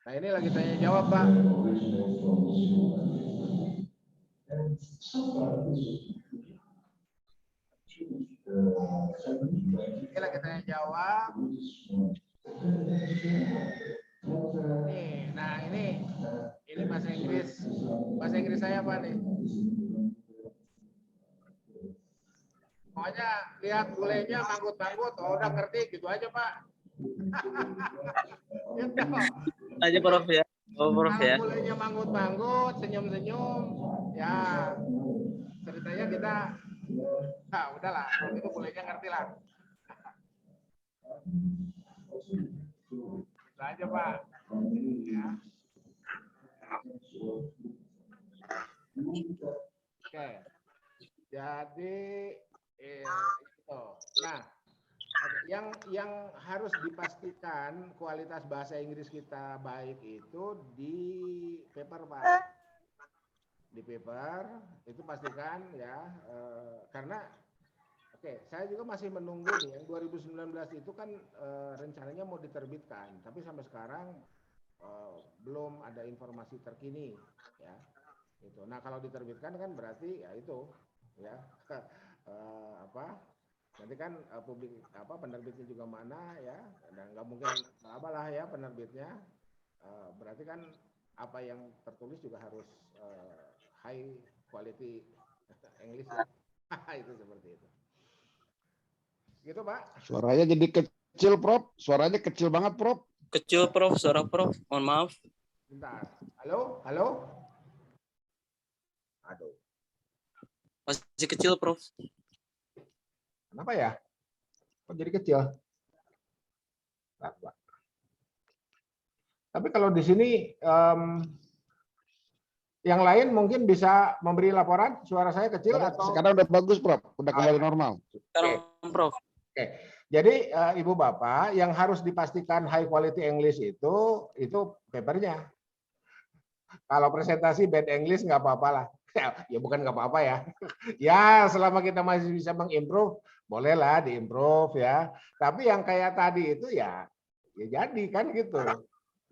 S1: Nah, ini lagi tanya jawab, Pak. Ini lagi tanya jawab. Nih, nah ini bahasa Inggris. Bahasa Inggris saya apa nih? Pokoknya lihat bulenya manggut-manggut, oh udah ngerti gitu aja Pak. Gitu.
S2: Aja Prof ya. Oh, Prof ya.
S1: Bulenya manggut-manggut, senyum-senyum, ya ceritanya kita, nah udahlah, kalau itu bulenya ngerti lah. Gitu aja Pak. Ya. Oke. Jadi itu. Nah, yang harus dipastikan kualitas bahasa Inggris kita baik itu di paper Pak. Di paper itu pastikan ya, karena saya juga masih menunggu nih yang 2019 itu kan rencananya mau diterbitkan, tapi sampai sekarang belum ada informasi terkini ya. Itu. Nah, kalau diterbitkan kan berarti ya itu ya nanti kan penerbitnya juga mana ya, dan nggak mungkin apalah ya penerbitnya, berarti kan apa yang tertulis juga harus high quality English ya. Itu seperti itu. Gitu, Pak.
S5: Suaranya jadi kecil, Prof. Suaranya kecil banget, Prof.
S2: Kecil Prof, suara Prof. Mohon maaf.
S1: Bentar. Halo, halo. Aduh,
S2: Masih kecil Prof.
S1: kenapa ya? Kok jadi kecil? Bentar, Pak. Tapi kalau di sini yang lain mungkin bisa memberi laporan suara saya kecil atau
S5: Sekarang udah bagus, Prof. Udah kembali normal.
S2: Sekarang Prof.
S1: jadi Ibu Bapak yang harus dipastikan high quality English itu papernya. Kalau presentasi bad English nggak apa-apa lah. Ya bukan nggak apa-apa ya. Ya selama kita masih bisa mengimprove, bolehlah diimprove ya. Tapi yang kayak tadi itu ya jadi kan gitu.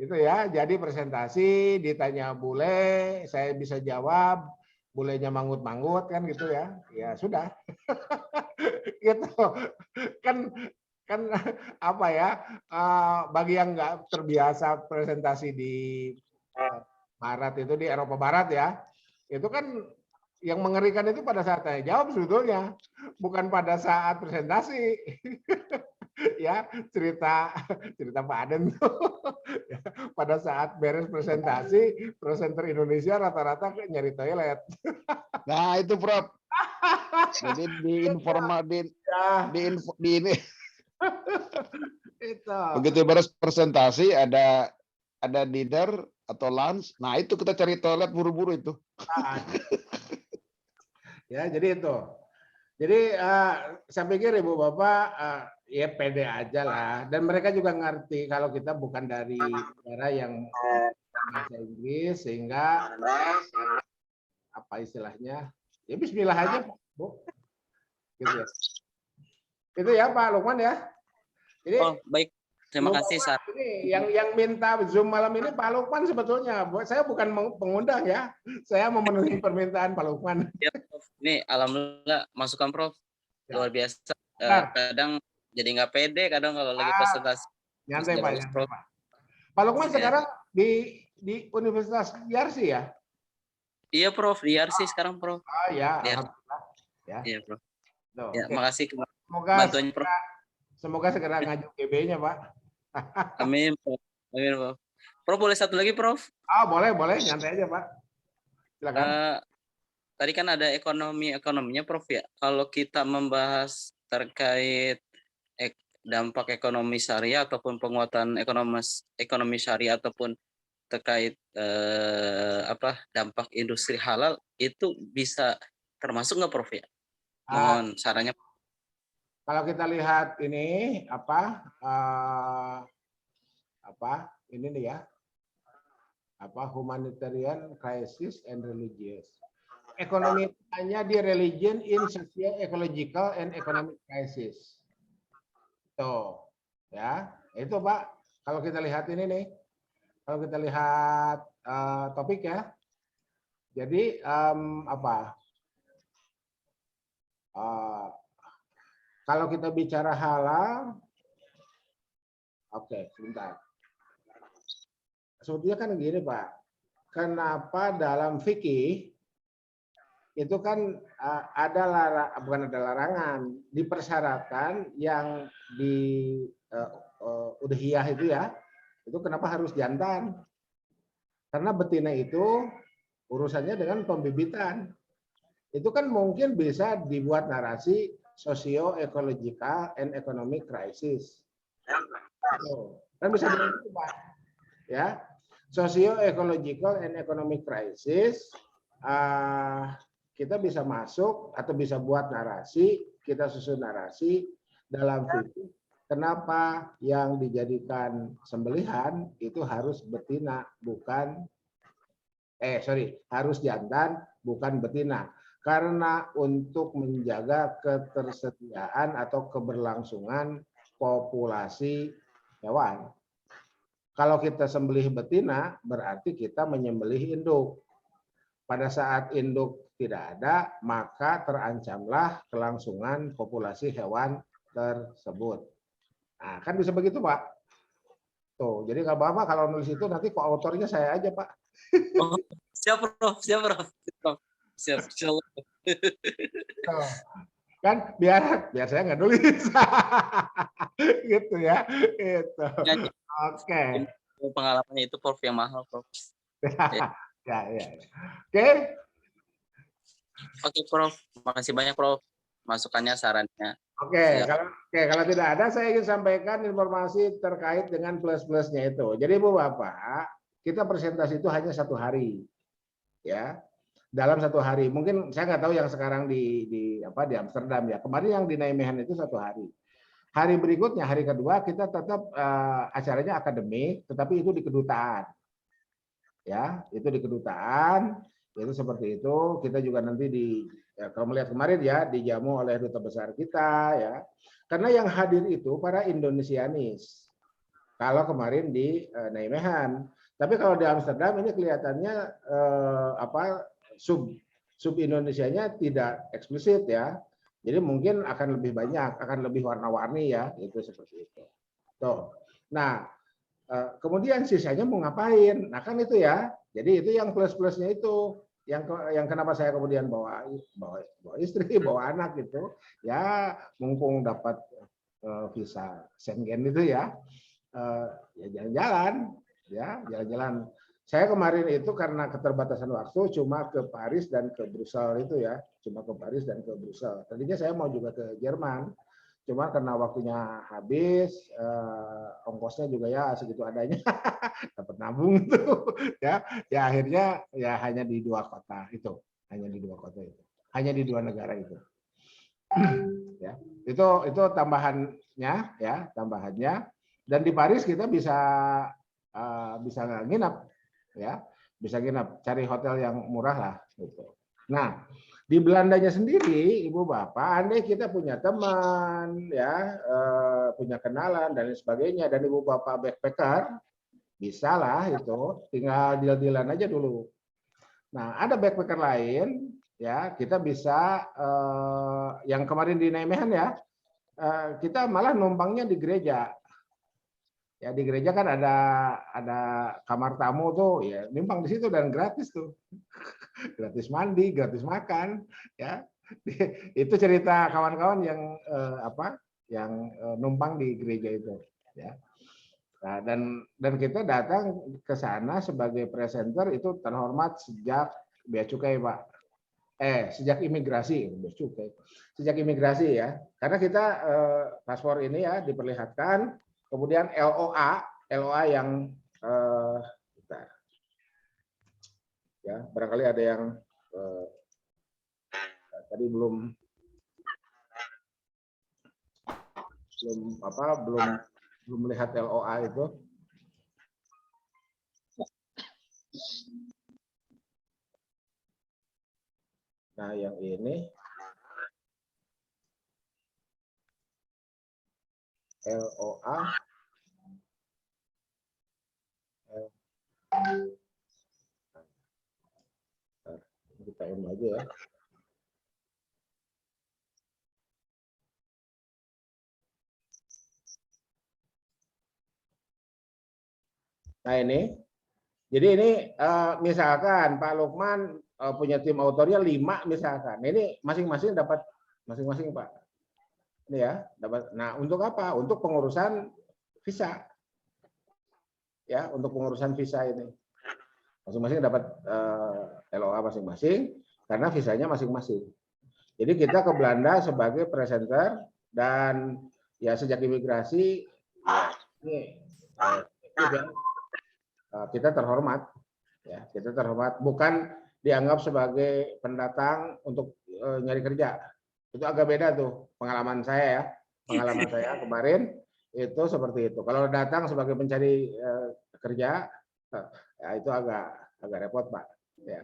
S1: Itu ya, jadi presentasi ditanya bule, saya bisa jawab, bulenya manggut-manggut kan gitu ya. Ya sudah. Gitu. Kan apa ya? Bagi yang nggak terbiasa presentasi di Barat itu, di Eropa Barat ya, itu kan yang mengerikan itu pada saat saya jawab sebetulnya, bukan pada saat presentasi. Ya cerita Pak Aden tuh pada saat beres presentasi, presenter Indonesia rata-rata nyari toilet.
S5: Nah, itu, Prof. Jadi di informal di ini
S1: Itu.
S5: begitu beres presentasi ada dinner atau lunch. Nah, itu kita cari toilet buru-buru itu.
S1: Ya, jadi itu. Jadi saya pikir Ibu Bapak ya pede aja lah. Dan mereka juga ngerti kalau kita bukan dari negara yang bahasa Inggris, sehingga apa istilahnya? Ya bismillah aja, Bu. Gitu ya. Itu ya Pak Lukman ya. Jadi
S2: Oh, baik. Terima kasih, Sar.
S1: ini yang minta Zoom malam ini Pak Lukman sebetulnya. Saya bukan pengundang ya. Saya memenuhi permintaan Pak Lukman.
S2: Ya, Prof. Ini alhamdulillah masukan Prof. Luar biasa.
S1: Nah.
S2: Kadang jadi nggak pede kadang kalau lagi presentasi.
S1: Nyantai Pak,
S2: Bagus,
S1: nyantai,
S2: Prof.
S1: Pak. Pak Lukman
S2: Ya.
S1: sekarang di Universitas Yarsi ya?
S2: Iya, Prof. Di RC sekarang, Prof.
S1: Oh ya,
S2: Iya.
S1: alhamdulillah. Ya.
S2: Iya, Prof.
S1: Tuh,
S2: Ya,
S1: oke.
S2: makasih
S1: Semoga
S2: bantuannya, Prof.
S1: semoga segera ngaju GB-nya, Pak.
S2: Amin, Prof. Amin, Prof. Prof, boleh satu lagi, Prof?
S1: Boleh, nyantai aja, Pak. Silakan.
S2: Tadi kan ada ekonominya, Prof ya. Kalau kita membahas terkait dampak ekonomi syariah ataupun penguatan ekonomi syariah ataupun terkait dampak industri halal itu bisa termasuk nggak, Prof ya? Mohon sarannya.
S1: Kalau kita lihat ini ini nih ya, humanitarian crisis and religious. Ekonominya di religion in social, ecological and economic crisis. Tuh, ya, itu Pak. Kalau kita lihat ini nih, kalau kita lihat topik ya, jadi kalau kita bicara halal, oke, sebentar. Sebetulnya kan gini Pak, kenapa dalam fikih itu kan bukan ada larangan, dipersyaratkan yang di udhiyah itu ya, itu kenapa harus jantan? Karena betina itu urusannya dengan pembibitan. Itu kan mungkin bisa dibuat narasi socio-ecological and economic crisis. Kan bisa begitu Pak. Ya, socio-ecological and economic crisis. Kita bisa masuk atau bisa buat narasi, kita susun narasi dalam fikih kenapa yang dijadikan sembelihan itu harus betina bukan harus jantan bukan betina, karena untuk menjaga ketersediaan atau keberlangsungan populasi hewan. Kalau kita sembelih betina berarti kita menyembelih induk. Pada saat induk tidak ada, maka terancamlah kelangsungan populasi hewan tersebut. Nah, kan bisa begitu, Pak. Tuh, jadi nggak apa-apa kalau nulis itu nanti koautornya saya aja, Pak.
S2: Oh, siap, Prof. Siap, insyaallah.
S1: Oh, kan biar saya nggak nulis. Gitu ya. Itu.
S2: Nyanyi.
S1: Oke.
S2: Pengalamannya itu Prof yang mahal, Prof.
S1: Ya. Oke.
S2: Oke, Prof. Makasih banyak, Prof. Masukannya, sarannya.
S1: Oke,
S2: Siap.
S1: kalau tidak ada, saya ingin sampaikan informasi terkait dengan plus-plusnya itu. Jadi Ibu Bapak, kita presentasi itu hanya 1 hari, ya. Dalam 1 hari. Mungkin saya nggak tahu yang sekarang di Amsterdam ya. Kemarin yang di Nijmegen itu 1 hari. Hari berikutnya, hari kedua kita tetap acaranya akademik, tetapi itu di kedutaan, ya. Itu di kedutaan. Itu seperti itu. Kita juga nanti kalau melihat kemarin ya dijamu oleh duta besar kita ya. Karena yang hadir itu para Indonesianis. Kalau kemarin di Nijmegen. Tapi kalau di Amsterdam ini kelihatannya sub Indonesianya tidak eksplisit ya. Jadi mungkin akan lebih banyak, akan lebih warna-warni ya, itu seperti itu. Tuh. Nah, kemudian sisanya mau ngapain? Nah kan itu ya. Jadi itu yang plus-plusnya itu. Yang kenapa saya kemudian bawa istri, bawa anak gitu, ya mumpung dapat visa Schengen itu ya jalan-jalan, ya jalan-jalan. Saya kemarin itu karena keterbatasan waktu cuma ke Paris dan ke Brussels itu ya, cuma ke Paris dan ke Brussels. Tadinya saya mau juga ke Jerman, cuma karena waktunya habis, ongkosnya juga ya segitu adanya, dapat nabung tuh, ya akhirnya ya hanya di 2 kota itu, hanya di 2 kota itu, hanya di 2 negara itu, ya itu tambahannya ya tambahannya. Dan di Paris kita bisa nginap, ya bisa nginap, cari hotel yang murah lah gitu. Nah, di Belandanya sendiri, Ibu Bapak, andai kita punya teman, ya punya kenalan dan lain sebagainya, dan Ibu Bapak backpacker, bisa lah itu, tinggal deal-dealan aja dulu. Nah, ada backpacker lain, ya kita bisa yang kemarin di Nijmegen ya, kita malah numpangnya di gereja. Ya di gereja kan ada kamar tamu tuh, ya numpang di situ dan gratis tuh. Gratis mandi, gratis makan, ya. Itu cerita kawan-kawan yang numpang di gereja itu, ya. Nah, dan kita datang ke sana sebagai presenter itu terhormat sejak bea cukai, Pak. Sejak imigrasi, bea cukai. Sejak imigrasi ya. Karena kita paspor ini ya diperlihatkan, kemudian LOA yang ya barangkali ada yang tadi belum melihat LOA itu. Nah, yang ini LOA kita ini aja ya. Nah ini, jadi ini misalkan Pak Lukman punya tim autornya 5 misalkan, ini masing-masing dapat masing-masing Pak. Ini ya dapat. Nah untuk apa? Untuk pengurusan visa, ya untuk pengurusan visa ini. Masing-masing dapat LOA masing-masing karena visanya masing-masing. Jadi kita ke Belanda sebagai presenter dan ya sejak imigrasi ini kita terhormat, ya kita terhormat, bukan dianggap sebagai pendatang untuk nyari kerja. Itu agak beda tuh pengalaman saya ya, pengalaman saya kemarin itu seperti itu. Kalau datang sebagai pencari kerja, ya itu agak repot Pak. Ya.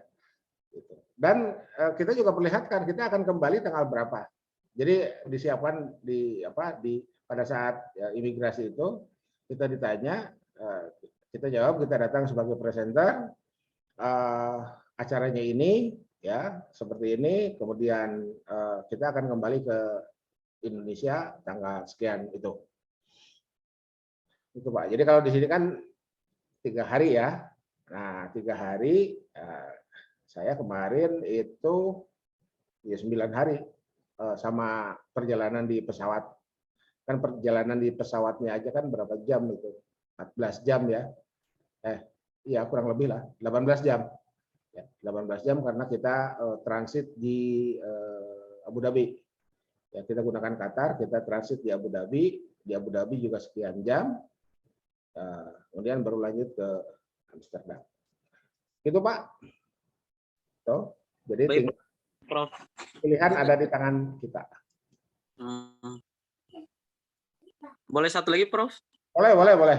S1: Gitu. Dan kita juga perlihatkan kita akan kembali tanggal berapa. Jadi disiapkan pada saat ya, imigrasi itu kita ditanya, kita jawab kita datang sebagai presenter, acaranya ini ya seperti ini, kemudian kita akan kembali ke Indonesia tanggal sekian itu Pak. Jadi kalau di sini kan 3 hari ya, nah 3 hari saya kemarin itu ya 9 hari sama perjalanan di pesawat. Kan perjalanan di pesawatnya aja kan berapa jam itu? 14 jam ya. Iya kurang lebih lah, 18 jam. Ya, 18 jam karena kita transit di Abu Dhabi. Ya, kita gunakan Qatar, kita transit di Abu Dhabi juga sekian jam. Kemudian baru lanjut ke Amsterdam. Itu Pak. Tuh, jadi
S2: Baik, Prof.
S1: pilihan ada di tangan kita.
S2: Boleh satu lagi, Prof?
S1: Boleh.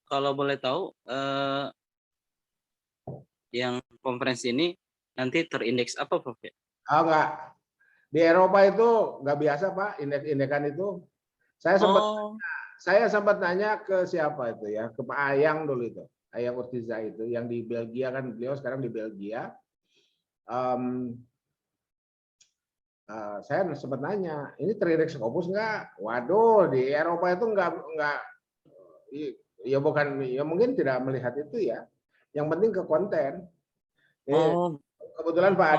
S2: Kalau boleh tahu, yang konferensi ini nanti terindeks apa, Prof?
S1: Enggak. Di Eropa itu nggak biasa Pak, indeks-indekan itu. Saya sempat nanya ke siapa itu ya, ke Pak Ayang dulu itu, Ayang Urtiza itu, yang di Belgia kan, beliau sekarang di Belgia. Saya sempat nanya, ini terindeks Scopus nggak? Waduh, di Eropa itu nggak, ya bukan, ya mungkin tidak melihat itu ya. Yang penting ke konten. Kebetulan Pak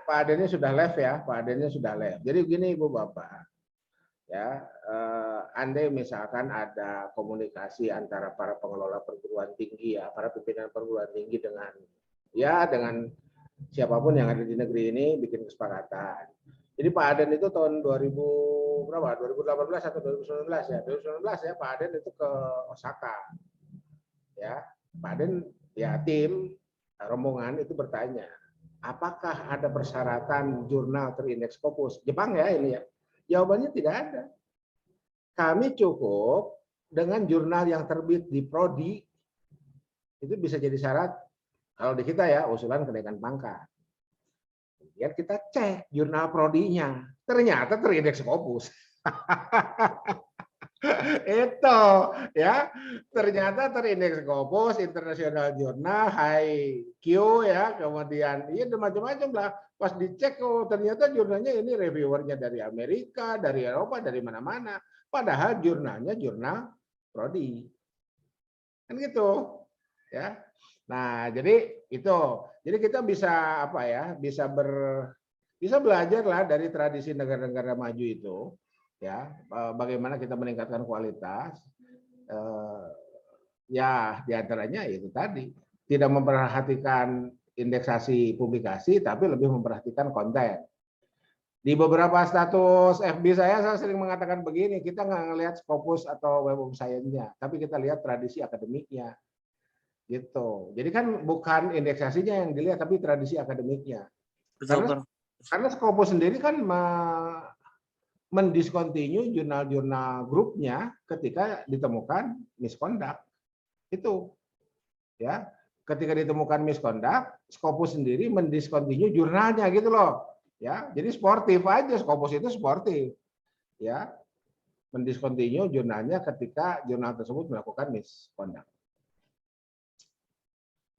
S1: Adennya sudah live ya, Pak Adennya sudah live. Jadi begini Ibu Bapak, ya, andai misalkan ada komunikasi antara para pengelola perguruan tinggi ya, para pimpinan perguruan tinggi dengan siapapun yang ada di negeri ini bikin kesepakatan. Jadi Pak Aden itu tahun 2018 atau 2019 ya, 2019 ya Pak Aden itu ke Osaka, ya Pak Aden ya tim rombongan itu bertanya, apakah ada persyaratan jurnal terindeks Scopus? Jepang ya ini ya. Jawabannya tidak ada. Kami cukup dengan jurnal yang terbit di Prodi, itu bisa jadi syarat, kalau di kita ya, usulan kenaikan pangkat. Kemudian kita cek jurnal Prodinya, ternyata terindeks Scopus. Itu ya, ternyata terindeks Scopus, International Journal, High Q ya, kemudian iya macam-macam lah. Pas dicek, oh ternyata jurnalnya ini reviewernya dari Amerika, dari Eropa, dari mana-mana. Padahal jurnalnya jurnal Prodi. Kan gitu. Ya. Nah, jadi itu. Jadi kita bisa apa ya? Bisa belajar lah dari tradisi negara-negara maju itu. Ya, bagaimana kita meningkatkan kualitas. Ya, diantaranya itu tadi. Tidak memperhatikan indeksasi publikasi, tapi lebih memperhatikan konten. Di beberapa status FB saya sering mengatakan begini, kita nggak ngelihat Scopus atau Web of Science-nya, tapi kita lihat tradisi akademiknya. Gitu. Jadi kan bukan indeksasinya yang dilihat, tapi tradisi akademiknya. Karena Scopus sendiri kan mendiscontinue jurnal-jurnal grupnya ketika ditemukan misconduct. Itu. Ya. Ketika ditemukan misconduct, Scopus sendiri mendiscontinue jurnalnya gitu loh. Ya, jadi sportif aja, Scopus itu sportif. Ya. Mendiscontinue jurnalnya ketika jurnal tersebut melakukan misconduct.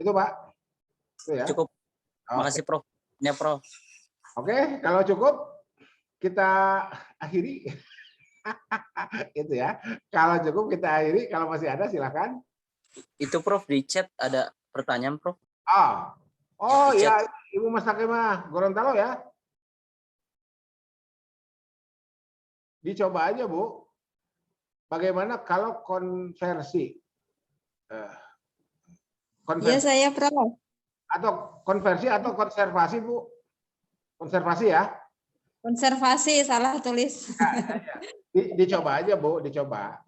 S1: Itu Pak. Itu ya.
S2: Cukup. Makasih Prof. Ya Prof.
S1: Oke, kalau cukup kita akhiri. Itu ya. Kalau cukup kita akhiri, kalau masih ada silakan.
S2: Itu Prof di chat ada pertanyaan Prof.
S1: Oh ya, Ibu Mas Takimah Gorontalo ya. Dicoba aja Bu. Bagaimana kalau konversi?
S6: Iya saya Prof.
S1: Atau konversi atau konservasi Bu? Konservasi ya?
S6: Konservasi salah tulis.
S1: Dicoba aja Bu, dicoba.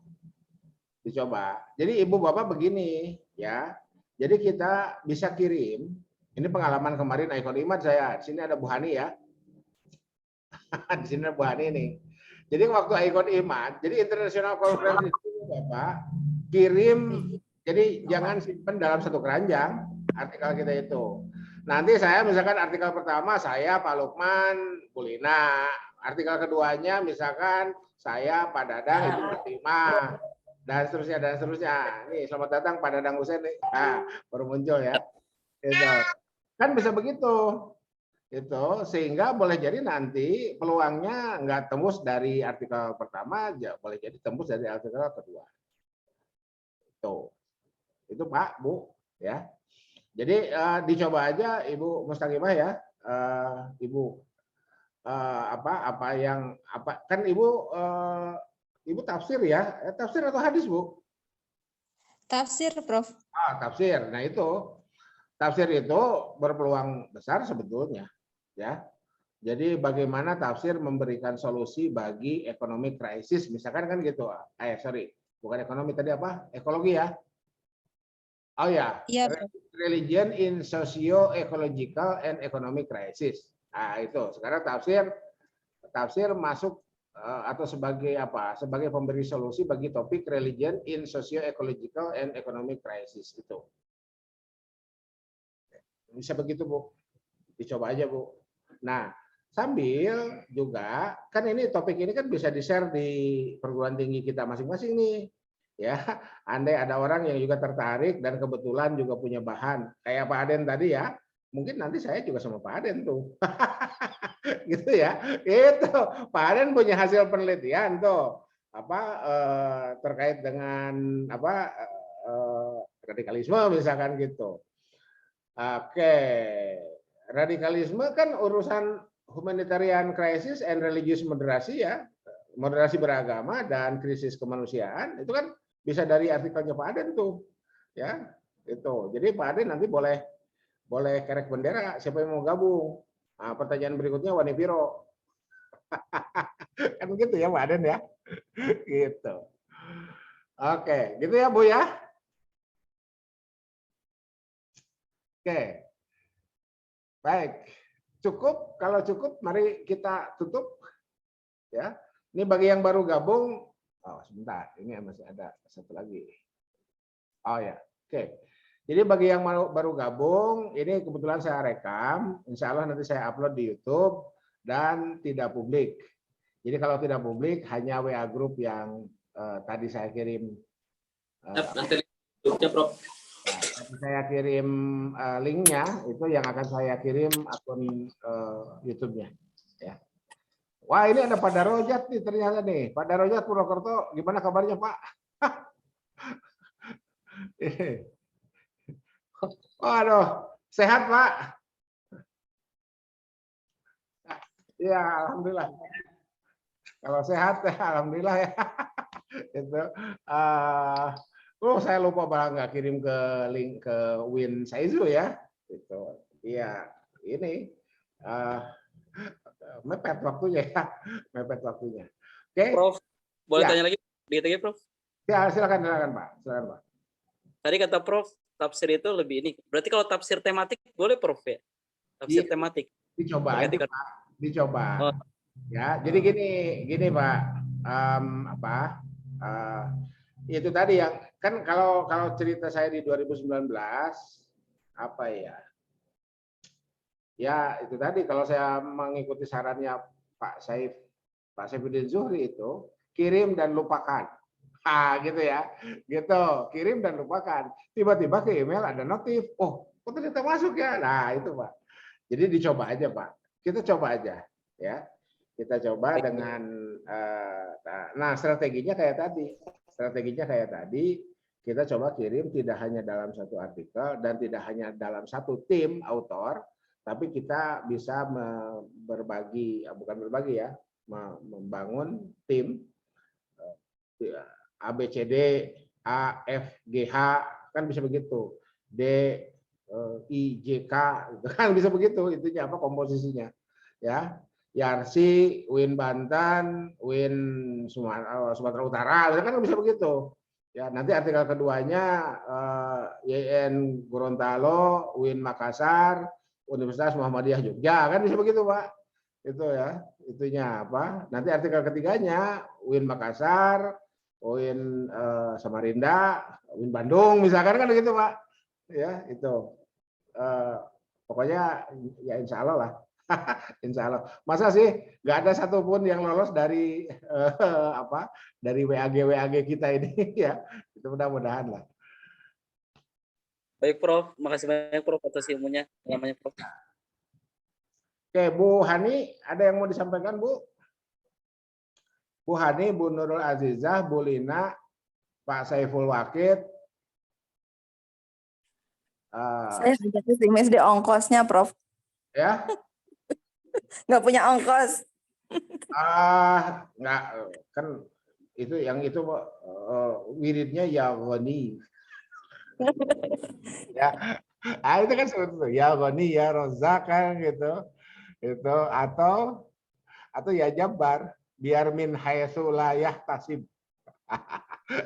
S1: Jadi Ibu Bapak begini ya. Jadi kita bisa kirim. Ini pengalaman kemarin Ikon Iman saya. Di sini ada Bu Hani ya. Di sini ada Bu Hani nih. Jadi waktu Ikon Iman, jadi International Conference itu Bapak kirim. Jadi jangan simpan dalam satu keranjang artikel kita itu. Nanti saya misalkan artikel pertama saya Pak Lukman, Bu Lina. Artikel keduanya misalkan saya Pak Dadang, Ibu Fatimah. Dan seterusnya. Nih, selamat datang Pak Dadang Husein nih. Baru muncul ya. Itu. Kan bisa begitu. Itu sehingga boleh jadi nanti peluangnya nggak tembus dari artikel pertama, boleh jadi tembus dari artikel kedua. Itu Pak, Bu, ya. Jadi dicoba aja Ibu Mustaqimah ya, Ibu apa yang kan Ibu tafsir ya, tafsir atau hadis Bu?
S6: Tafsir, Prof.
S1: Tafsir. Nah itu tafsir itu berpeluang besar sebetulnya, ya. Jadi bagaimana tafsir memberikan solusi bagi ekonomi krisis, misalkan kan gitu. Sorry, bukan ekonomi tadi apa? Ekologi ya. Oh ya,
S6: Iya, Prof.
S1: religion in socio-ecological and economic crisis. Nah itu sekarang tafsir masuk atau sebagai apa? Sebagai pemberi solusi bagi topik religion in socio-ecological and economic crisis itu. Bisa begitu Bu, dicoba aja Bu. Nah sambil juga kan ini topik ini kan bisa di-share di perguruan tinggi kita masing-masing nih. Ya, andai ada orang yang juga tertarik dan kebetulan juga punya bahan kayak Pak Aden tadi ya, mungkin nanti saya juga sama Pak Aden tuh. Gitu ya. Itu Pak Aden punya hasil penelitian tuh terkait dengan radikalisme misalkan gitu. Oke. Radikalisme kan urusan humanitarian crisis and religious moderasi ya, moderasi beragama dan krisis kemanusiaan itu kan bisa dari artikelnya Pak Aden tuh, ya itu. Jadi Pak Aden nanti boleh kerek bendera siapa yang mau gabung. Nah, pertanyaan berikutnya Wani Piro. Kan gitu ya Pak Aden ya, gitu. Oke, gitu ya Bu ya. Oke, baik. Cukup, kalau cukup mari kita tutup ya. Ini bagi yang baru gabung, sebentar, ini masih ada satu lagi. Oh ya, oke. Jadi bagi yang baru gabung, ini kebetulan saya rekam, insya Allah nanti saya upload di YouTube dan tidak publik. Jadi kalau tidak publik hanya WA group yang tadi saya kirim.
S7: Nanti YouTube-nya, Prof.
S1: Saya kirim linknya itu yang akan saya kirim akun YouTube-nya ya. Wah ini ada Pak Darojat nih ternyata nih. Pak Darojat Purwokerto, gimana kabarnya Pak? Waduh, sehat Pak? Ya alhamdulillah. Kalau sehat ya alhamdulillah ya. Itu. Saya lupa malah nggak kirim ke link ke Win Saizu ya. Gitu. Iya, ini mepet waktunya ya, mepet waktunya. Oke.
S7: Prof, boleh
S1: ya.
S7: tanya lagi? Dikit lagi, Prof.
S1: Ya, silakan Pak. Silakan Pak.
S7: Tadi kata Prof, tafsir itu lebih ini. Berarti kalau tafsir tematik boleh, Prof ya? Tafsir tematik.
S1: Dicoba aja, Pak. Dicoba. Oh. Ya, jadi gini Pak. Itu tadi yang kan kalau cerita saya di 2019 apa ya? Ya itu tadi kalau saya mengikuti sarannya Pak Saifuddin Zuhri itu kirim dan lupakan. Gitu ya. Gitu, kirim dan lupakan. Tiba-tiba ke email ada notif. Oh, kok ternyata masuk ya. Nah, itu Pak. Jadi dicoba aja Pak. Kita coba aja ya. Kita coba dengan strateginya kayak tadi. Strateginya kayak tadi, kita coba kirim tidak hanya dalam satu artikel dan tidak hanya dalam satu tim author, tapi kita bisa membangun tim ABCD, A, F, G, H, kan bisa begitu. D, I, J, K, kan bisa begitu. Itunya apa komposisinya, ya. Yarsi, Win Banten, Win Sumatera Utara, kan bisa begitu. Ya, nanti artikel keduanya YN Gorontalo, Win Makassar, Universitas Muhammadiyah Jogja, kan bisa begitu Pak. Itu ya, itunya apa? Nanti artikel ketiganya Win Makassar, Win Samarinda, Win Bandung, misalkan kan begitu Pak. Ya, itu. Pokoknya ya insya Allah lah. Insya Allah. Masa sih nggak ada satupun yang lolos dari dari WAG kita ini ya. Itu mudah-mudahan lah.
S7: Baik Prof, makasih banyak Prof atas ilmunya. Namanya Prof.
S1: Oke, Bu Hani, ada yang mau disampaikan Bu? Bu Hani, Bu Nurul Azizah, Bu Lina, Pak Saiful Wakid.
S6: Saya sudah pesimis di ongkosnya, Prof.
S1: ya.
S6: Nggak punya ongkos.
S1: Nggak, kan itu yang itu wiridnya ya Ghani. Ya. Itu kan sebetulnya ya Ghani ya Rozak kan gitu. Itu atau ya Jabbar biar min haitsu la yahtasib.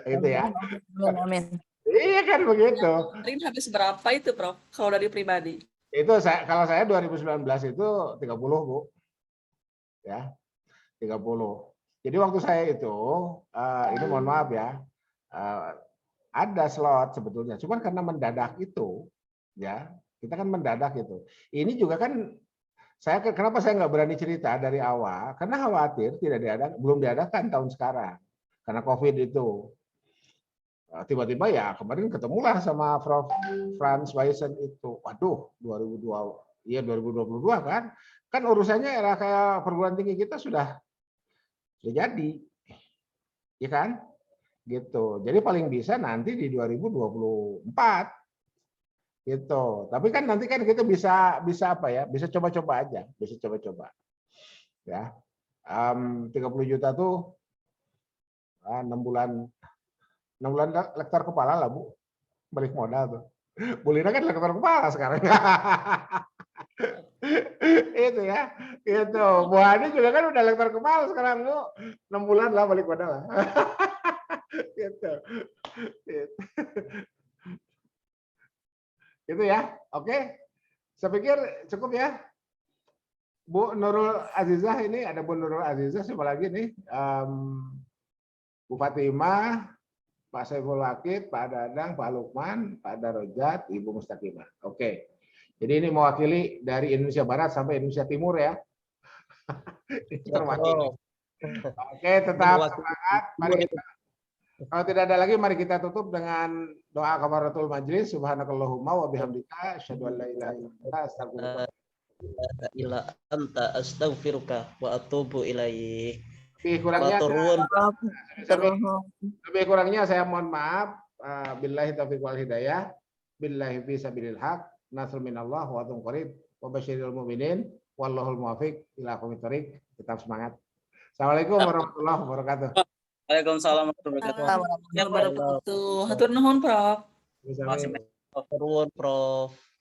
S1: Itu ya.
S6: Amin.
S1: Iya kan begitu.
S8: Kemarin habis berapa itu, Prof? Kalau dari pribadi?
S1: Itu kalau saya 2019 itu 30, Bu. Ya. 30. Jadi waktu saya itu ini mohon maaf ya. Ada slot sebetulnya. Cuman karena mendadak itu ya, kita kan mendadak itu. Ini juga kan kenapa saya nggak berani cerita dari awal? Karena khawatir belum diadakan tahun sekarang karena COVID itu. Tiba-tiba ya kemarin ketemulah sama Prof. Franz Weisen itu. Waduh, 2022 kan? Kan urusannya era kayak perguruan tinggi kita sudah jadi. Ya kan? Gitu. Jadi paling bisa nanti di 2024. Gitu. Tapi kan nanti kan kita bisa apa ya? Bisa coba-coba aja, bisa coba-coba. Ya. 30 juta tuh 6 bulan lektor kepala lah, Bu. Balik modal tuh. Bu Lina kan lektor kepala sekarang. Itu ya. Itu. Bu Hani juga kan udah lektor kepala sekarang, Bu. 6 bulan lah balik modal lah. Gitu. Itu ya. Oke. Saya pikir cukup ya. Bu Nurul Azizah ini ada Bu Nurul Azizah, siapa lagi nih? Bu Fatimah, Pak Saiful Wakid, Pak Dadang, Pak Lukman, Pak Darojat, Ibu Mustaqimah. Oke. Jadi ini mewakili dari Indonesia Barat sampai Indonesia Timur ya. Oke, tetap semangat. Mari kita, kalau tidak ada lagi, mari kita tutup dengan doa kafaratul majlis. Subhanakallahumma wa bihamdika asyhadu an la ilaha illa
S7: astaghfiruka wa atubu ilaih.
S1: Lebih kurangnya saya mohon maaf. Billahi taufiq wal hidayah. Billahi fi sabilil haq. Nasrul minallah wa atum qarib. Wa basyiril mu'minin. Wallahul muwafiq ila aqwamit thoriq. Tetap semangat. Assalamualaikum warahmatullahi wabarakatuh.
S7: Waalaikumsalam warahmatullahi wabarakatuh.
S8: Hatur nuhun, Prof.
S7: Terima kasih, Prof.